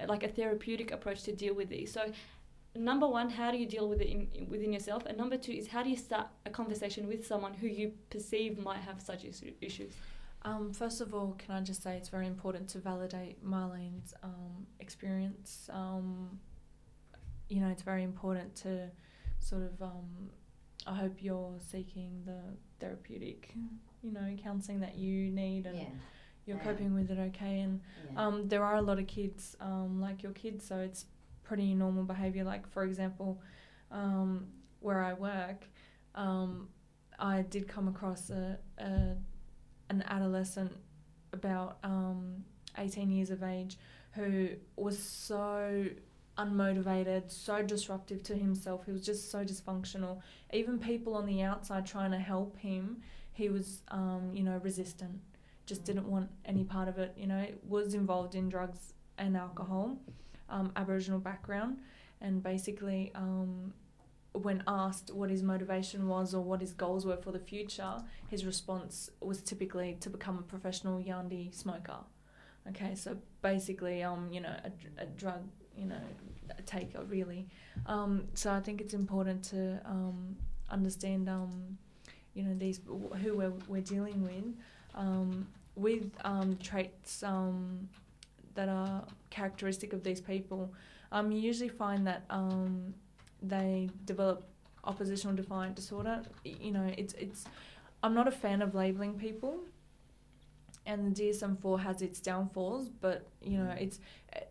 like a therapeutic approach to deal with these? So number one, how do you deal with it within yourself? And number two is, how do you start a conversation with someone who you perceive might have such issues? First of all, can I just say it's very important to validate Marlene's experience. It's very important to sort of, I hope you're seeking the therapeutic, counselling that you need, and you're coping with it okay. And there are a lot of kids like your kids, so it's pretty normal behaviour. Like, for example, where I work, I did come across an adolescent about 18 years of age who was so unmotivated, so disruptive to himself. He was just so dysfunctional. Even people on the outside trying to help him, he was, resistant, just didn't want any part of it, was involved in drugs and alcohol, Aboriginal background, and basically when asked what his motivation was or what his goals were for the future, his response was typically to become a professional Yandi smoker. Okay, so basically, a drug, taker, really. So I think it's important to understand, these who we're dealing with traits that are characteristic of these people. You usually find that they develop oppositional defiant disorder. It's I'm not a fan of labelling people, and the DSM-4 has its downfalls, but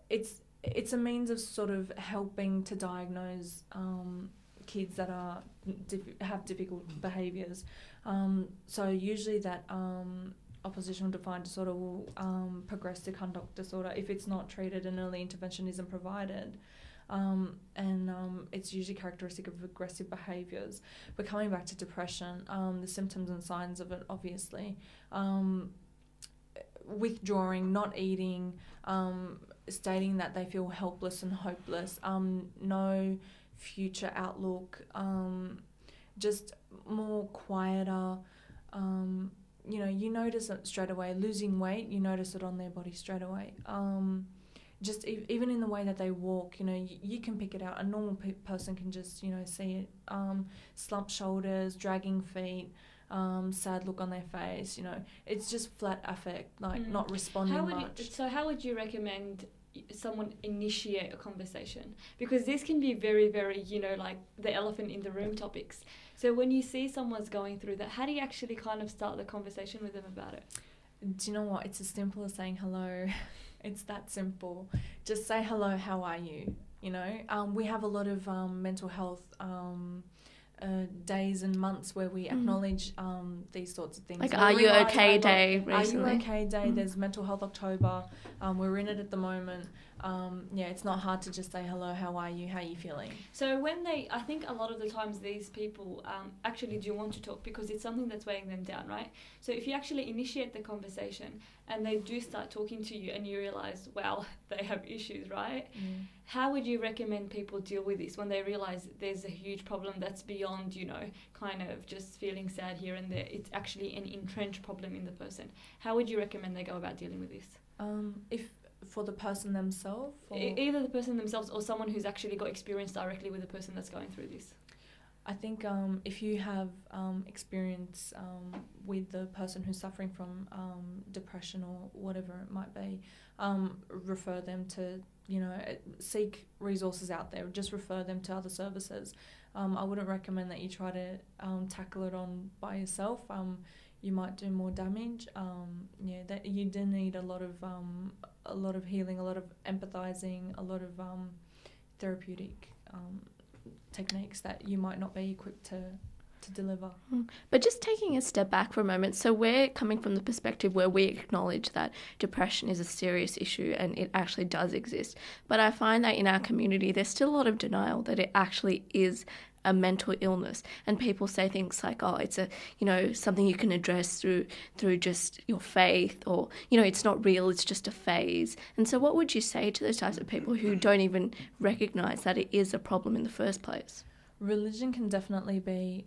it's a means of sort of helping to diagnose kids that have difficult behaviours. So usually that oppositional defiant disorder will progress to conduct disorder if it's not treated and early intervention isn't provided. And it's usually characteristic of aggressive behaviours. But coming back to depression, the symptoms and signs of it, obviously, withdrawing, not eating, stating that they feel helpless and hopeless, no future outlook, just more quieter. You notice it straight away. Losing weight, you notice it on their body straight away. Just even in the way that they walk, you can pick it out. A normal person can just, see it. Slumped shoulders, dragging feet, sad look on their face. It's just flat affect, not responding much. So how would you recommend someone initiate a conversation? Because this can be very, very, like the elephant in the room topics. So when you see someone's going through that, how do you actually kind of start the conversation with them about it? Do you know what? It's as simple as saying hello. It's that simple. Just say hello, how are you? We have a lot of mental health days and months where we acknowledge these sorts of things. Like, are you okay day recently? Are you okay day? There's Mental Health October. We're in it at the moment. It's not hard to just say hello, how are you, how are you feeling? So I think a lot of the times these people actually do want to talk because it's something that's weighing them down, right? So if you actually initiate the conversation and they do start talking to you and you realise, well, they have issues, right? How would you recommend people deal with this when they realise there's a huge problem that's beyond, kind of just feeling sad here and there? It's actually an entrenched problem in the person. How would you recommend they go about dealing with this? If for the person themselves? Either the person themselves or someone who's actually got experience directly with the person that's going through this. I think if you have experience with the person who's suffering from depression or whatever it might be, refer them to, seek resources out there. Just refer them to other services. I wouldn't recommend that you try to tackle it on by yourself. You might do more damage. That you do need a lot of healing, a lot of empathizing, a lot of therapeutic techniques that you might not be equipped to deliver. But just taking a step back for a moment, so we're coming from the perspective where we acknowledge that depression is a serious issue and it actually does exist. But I find that in our community there's still a lot of denial that it actually is a mental illness, and people say things like, oh, it's a, you know, something you can address through just your faith, or, you know, it's not real, it's just a phase. And so what would you say to those types of people who don't even recognize that it is a problem in the first place? Religion can definitely be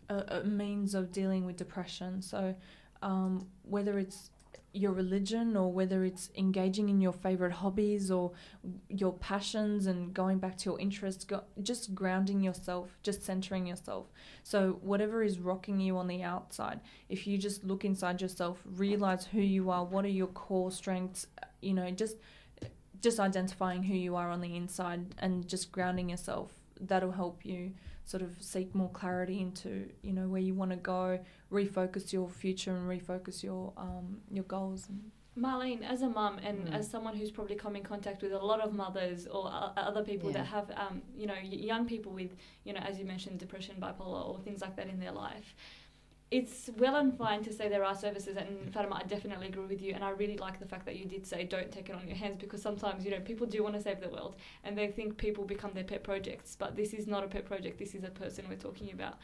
a means of dealing with depression. So whether it's your religion or whether it's engaging in your favorite hobbies or your passions and going back to your interests, just grounding yourself, just centering yourself. So whatever is rocking you on the outside, if you just look inside yourself, realize who you are, what are your core strengths, you know, just identifying who you are on the inside and just grounding yourself, that'll help you sort of seek more clarity into, you know, where you want to go, refocus your future and refocus your goals. Marlene, as a mum and as someone who's probably come in contact with a lot of mothers or other people that have, you know, young people with, you know, as you mentioned, depression, bipolar or things like that in their life, it's well and fine to say there are services, and Fatima, I definitely agree with you, and I really like the fact that you did say don't take it on your hands, because sometimes, you know, people do want to save the world and they think people become their pet projects, but this is not a pet project, this is a person we're talking about.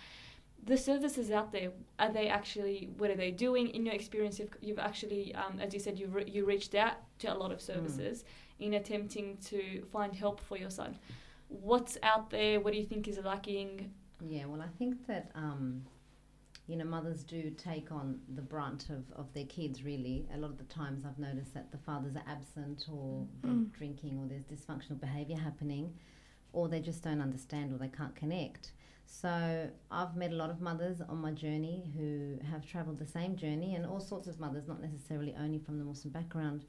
The services out there, are they actually, what are they doing? In your experience, you've actually, as you said, you reached out to a lot of services in attempting to find help for your son. What's out there? What do you think is lacking? Yeah, well, I think that you know, mothers do take on the brunt of their kids, really. A lot of the times I've noticed that the fathers are absent, or they're drinking, or there's dysfunctional behaviour happening, or they just don't understand, or they can't connect. So I've met a lot of mothers on my journey who have travelled the same journey, and all sorts of mothers, not necessarily only from the Muslim background.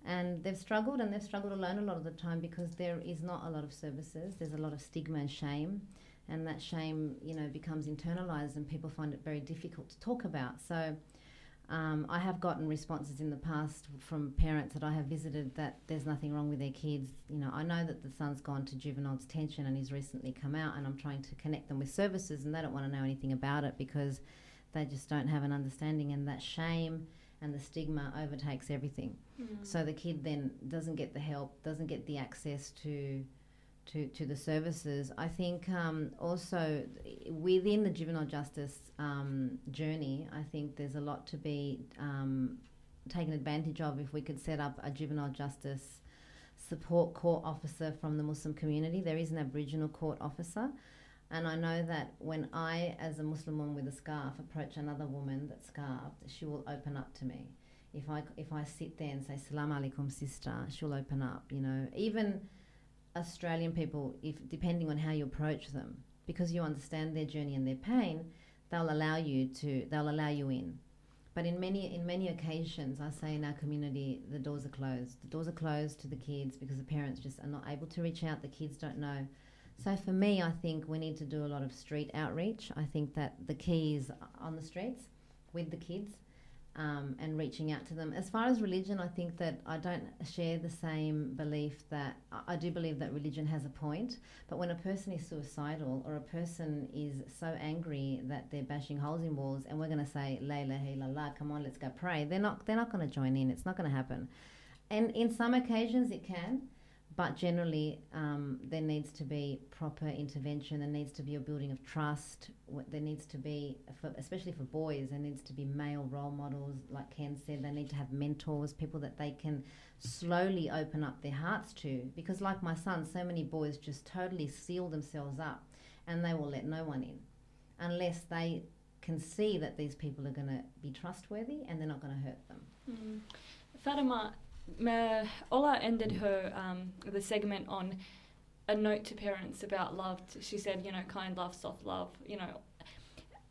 And they've struggled alone a lot of the time, because there is not a lot of services. There's a lot of stigma and shame. And that shame, you know, becomes internalised, and people find it very difficult to talk about. So I have gotten responses in the past from parents that I have visited that there's nothing wrong with their kids. You know, I know that the son's gone to juvenile detention and he's recently come out, and I'm trying to connect them with services, and they don't want to know anything about it because they just don't have an understanding, and that shame and the stigma overtakes everything. So the kid then doesn't get the help, doesn't get the access to the services. I think also within the juvenile justice journey, I think there's a lot to be taken advantage of if we could set up a juvenile justice support court officer from the Muslim community. There is an Aboriginal court officer, and I know that when I, as a Muslim woman with a scarf, approach another woman that's scarfed, she will open up to me. If I sit there and say, "Salam alaikum, sister," she'll open up, you know. Even Australian people, if depending on how you approach them, because you understand their journey and their pain, they'll allow you in. But in many occasions, I say in our community, the doors are closed. The doors are closed to the kids because the parents just are not able to reach out. The kids don't know. So for me, I think we need to do a lot of street outreach. I think that the key is on the streets with the kids. And reaching out to them. As far as religion, I think that I don't share the same belief that I do believe that religion has a point, but when a person is suicidal or a person is so angry that they're bashing holes in walls, and we're going to say la ilaha illallah, come on, let's go pray, they're not going to join in. It's not going to happen. And in some occasions it can, but generally there needs to be proper intervention. There needs to be a building of trust. There needs to be, especially for boys, there needs to be male role models. Like Ken said, they need to have mentors, people that they can slowly open up their hearts to. Because like my son, so many boys just totally seal themselves up, and they will let no one in unless they can see that these people are going to be trustworthy and they're not going to hurt them. Fatima, Ola ended her the segment on a note to parents about love. She said, you know, kind love, soft love. You know,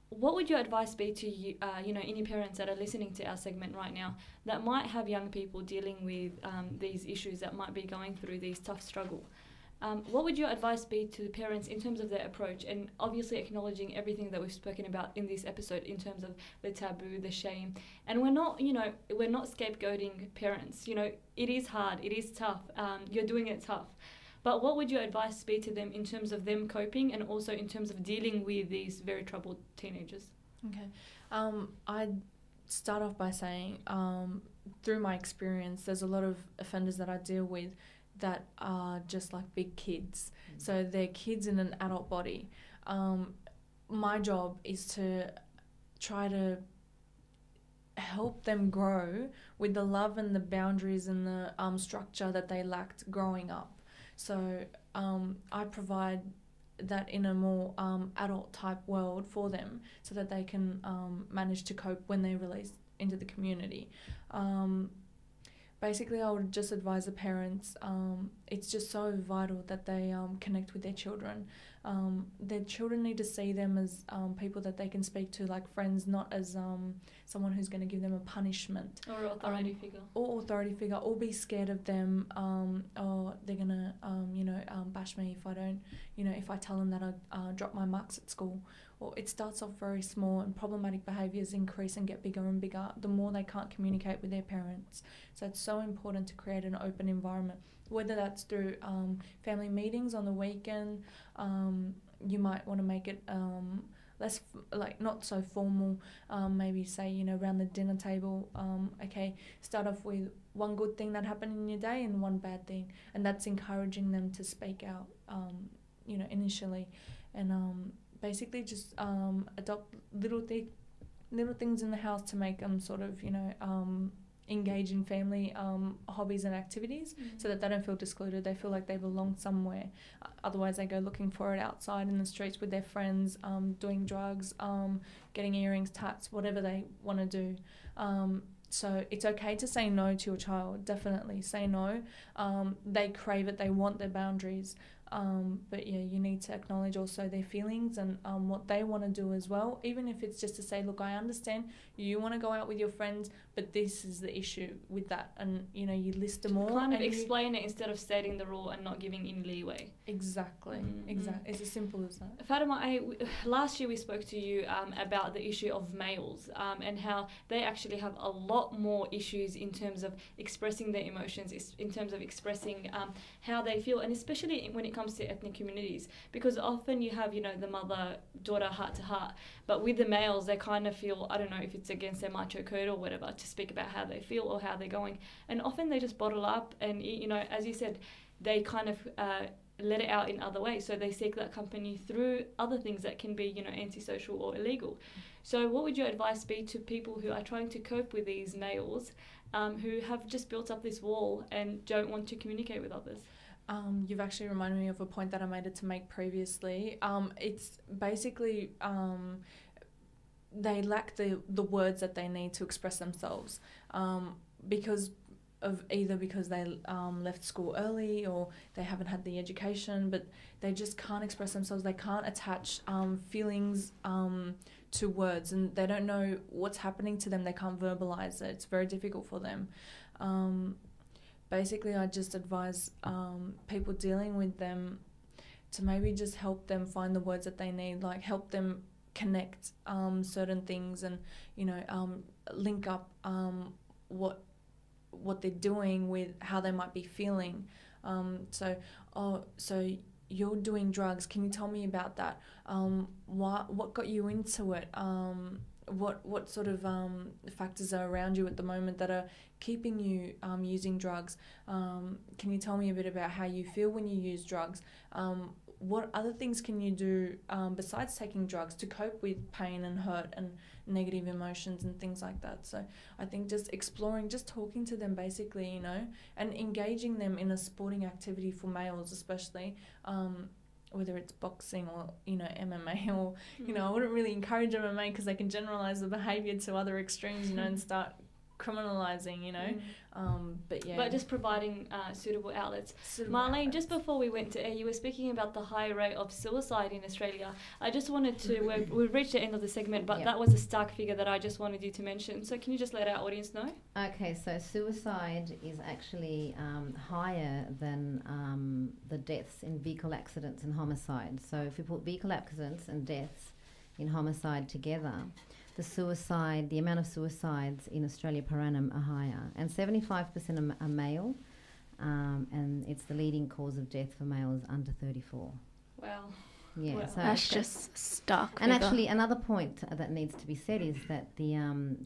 what would your advice be to you, you know, any parents that are listening to our segment right now that might have young people dealing with these issues, that might be going through these tough struggle? What would your advice be to the parents in terms of their approach, and obviously acknowledging everything that we've spoken about in this episode in terms of the taboo, the shame, and we're not scapegoating parents. You know, it is hard, it is tough, you're doing it tough. But what would your advice be to them in terms of them coping, and also in terms of dealing with these very troubled teenagers? Okay. I'd start off by saying, through my experience, there's a lot of offenders that I deal with that are just like big kids. So they're kids in an adult body. My job is to try to help them grow with the love and the boundaries and the structure that they lacked growing up. So I provide that in a more adult type world for them so that they can manage to cope when they release into the community. Basically, I would just advise the parents, it's just so vital that they connect with their children. Their children need to see them as people that they can speak to like friends, not as someone who's going to give them a punishment. Or authority figure. Or authority figure, or be scared of them, or they're going to, bash me if I don't, if I tell them that I drop my marks at school. Or it starts off very small and problematic behaviours increase and get bigger and bigger the more they can't communicate with their parents. So it's so important to create an open environment, whether that's through family meetings on the weekend. You might want to make it less, not so formal, maybe say, around the dinner table, start off with one good thing that happened in your day and one bad thing, and that's encouraging them to speak out, initially, and basically just adopt little things in the house to make them sort of, engage in family hobbies and activities, so that they don't feel excluded. They feel like they belong somewhere. Otherwise, they go looking for it outside in the streets with their friends, doing drugs, getting earrings, tats, whatever they want to do. So it's okay to say no to your child. Definitely say no. They crave it. They want their boundaries. But yeah, you need to acknowledge also their feelings and what they want to do as well. Even if it's just to say, look, I understand you want to go out with your friends, but this is the issue with that. And, you list them all. Kind of explain it instead of stating the rule and not giving any leeway. Exactly. Exactly. It's as simple as that. Fatima, last year we spoke to you about the issue of males and how they actually have a lot more issues in terms of expressing their emotions, in terms of expressing how they feel, and especially when it comes to ethnic communities, because often you have, the mother-daughter heart-to-heart, but with the males, they kind of feel, I don't know if it's against their macho code or whatever, to speak about how they feel or how they're going, and often they just bottle up and, as you said, they kind of let it out in other ways, so they seek that company through other things that can be, antisocial or illegal. So what would your advice be to people who are trying to cope with these males who have just built up this wall and don't want to communicate with others? You've actually reminded me of a point that I made to make previously. It's basically they lack the words that they need to express themselves because they left school early, or they haven't had the education, but they just can't express themselves. They can't attach feelings to words, and they don't know what's happening to them. They can't verbalize it. It's very difficult for them. Basically, I just advise people dealing with them to maybe just help them find the words that they need, like help them connect certain things and, link up what they're doing with how they might be feeling. So you're doing drugs. Can you tell me about that? What got you into it? What sort of factors are around you at the moment that are keeping you using drugs? Can you tell me a bit about how you feel when you use drugs? What other things can you do besides taking drugs to cope with pain and hurt and negative emotions and things like that? So I think just exploring, just talking to them basically, and engaging them in a sporting activity for males especially, whether it's boxing or, MMA or, I wouldn't really encourage MMA because they can generalise the behaviour to other extremes, and start criminalising, but yeah. But just providing suitable outlets. Marlene, just before we went to air, you were speaking about the high rate of suicide in Australia. I just wanted to, we've reached the end of the segment, but that was a stark figure that I just wanted you to mention. So can you just let our audience know? Okay, so suicide is actually higher than the deaths in vehicle accidents and homicide. So if we put vehicle accidents and deaths in homicide together, the amount of suicides in Australia per annum are higher, and 75% are male, and it's the leading cause of death for males under 34. Wow. Yeah, Wow. so That's just stark. And figure. actually, another point that needs to be said is that the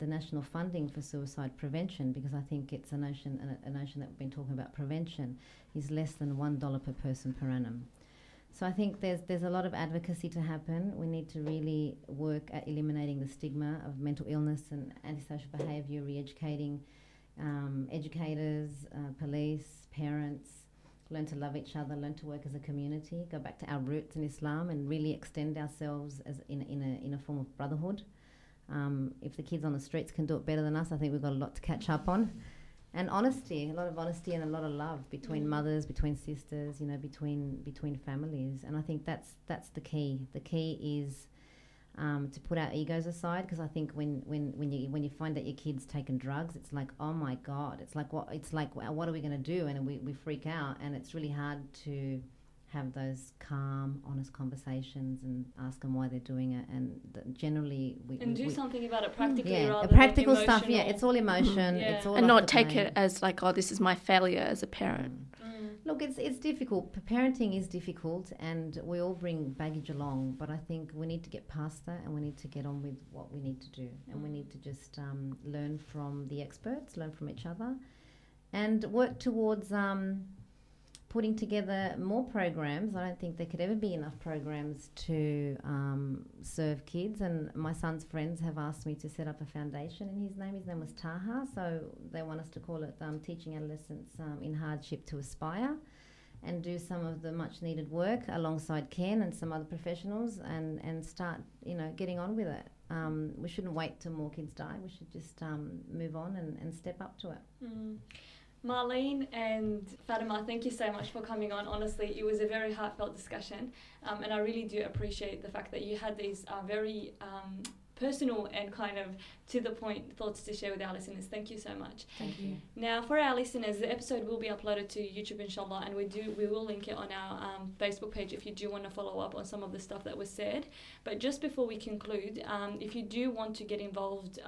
national funding for suicide prevention, because I think it's a notion that we've been talking about prevention, is less than $1 per person per annum. So I think there's a lot of advocacy to happen. We need to really work at eliminating the stigma of mental illness and antisocial behaviour, re-educating educators, police, parents. Learn to love each other, learn to work as a community, go back to our roots in Islam and really extend ourselves as in a form of brotherhood. If the kids on the streets can do it better than us, I think we've got a lot to catch up on. And honesty, a lot of honesty and a lot of love between mothers, between sisters, between families. And I think that's the key. The key is to put our egos aside, because I think when you find that your kid's taken drugs, it's like, oh my God, it's like what are we going to do? And we freak out, and it's really hard to have those calm, honest conversations and ask them why they're doing it. And generally we do something about it practically, yeah, rather practical than stuff. Yeah, it's all emotion. Yeah. It's all and off not the take pain. it as like, oh, this is my failure as a parent. Look, it's difficult. Parenting is difficult, and we all bring baggage along. But I think we need to get past that, and we need to get on with what we need to do, and we need to just learn from the experts, learn from each other, and work towards putting together more programs. I don't think there could ever be enough programs to serve kids. And my son's friends have asked me to set up a foundation in his name was Taha. So they want us to call it Teaching Adolescents in Hardship to Aspire, and do some of the much needed work alongside Ken and some other professionals, and start, getting on with it. We shouldn't wait till more kids die. We should just move on and step up to it. Marlene and Fatima, thank you so much for coming on. Honestly, it was a very heartfelt discussion, and I really do appreciate the fact that you had these very personal and kind of to the point thoughts to share with our listeners. Thank you so much. Thank you. Now, for our listeners, the episode will be uploaded to YouTube, inshallah, and we will link it on our Facebook page if you do want to follow up on some of the stuff that was said. But just before we conclude, if you do want to get involved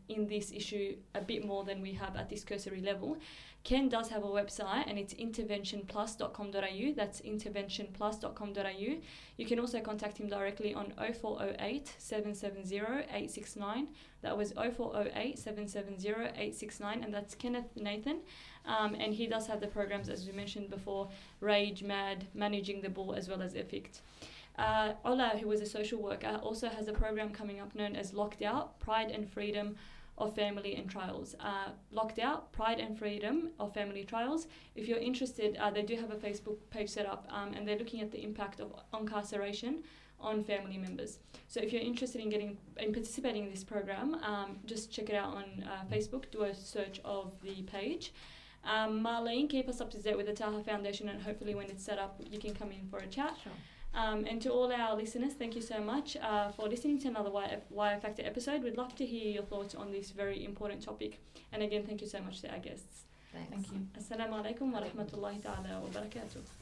in this issue a bit more than we have at this cursory level, Ken does have a website, and it's interventionplus.com.au. That's interventionplus.com.au. You can also contact him directly on 0408 770 869. That was 0408 770 869, and that's Kenneth Nathan. And he does have the programs, as we mentioned before, Rage, MAAD, Managing the Bull, as well as EVICT. Ola, who was a social worker, also has a program coming up known as Locked Out, Pride and Freedom of Family and Trials. Locked Out, Pride and Freedom of Family Trials. If you're interested, they do have a Facebook page set up, and they're looking at the impact of incarceration on family members. So if you're interested in participating in this program, just check it out on Facebook, do a search of the page. Marlene, keep us up to date with the Taha Foundation, and hopefully when it's set up, you can come in for a chat. Sure. And to all our listeners, thank you so much for listening to another Why Factor episode. We'd love to hear your thoughts on this very important topic. And again, thank you so much to our guests. Thanks. Thank you. Assalamu alaikum wa rahmatullahi ta'ala wa barakatuh.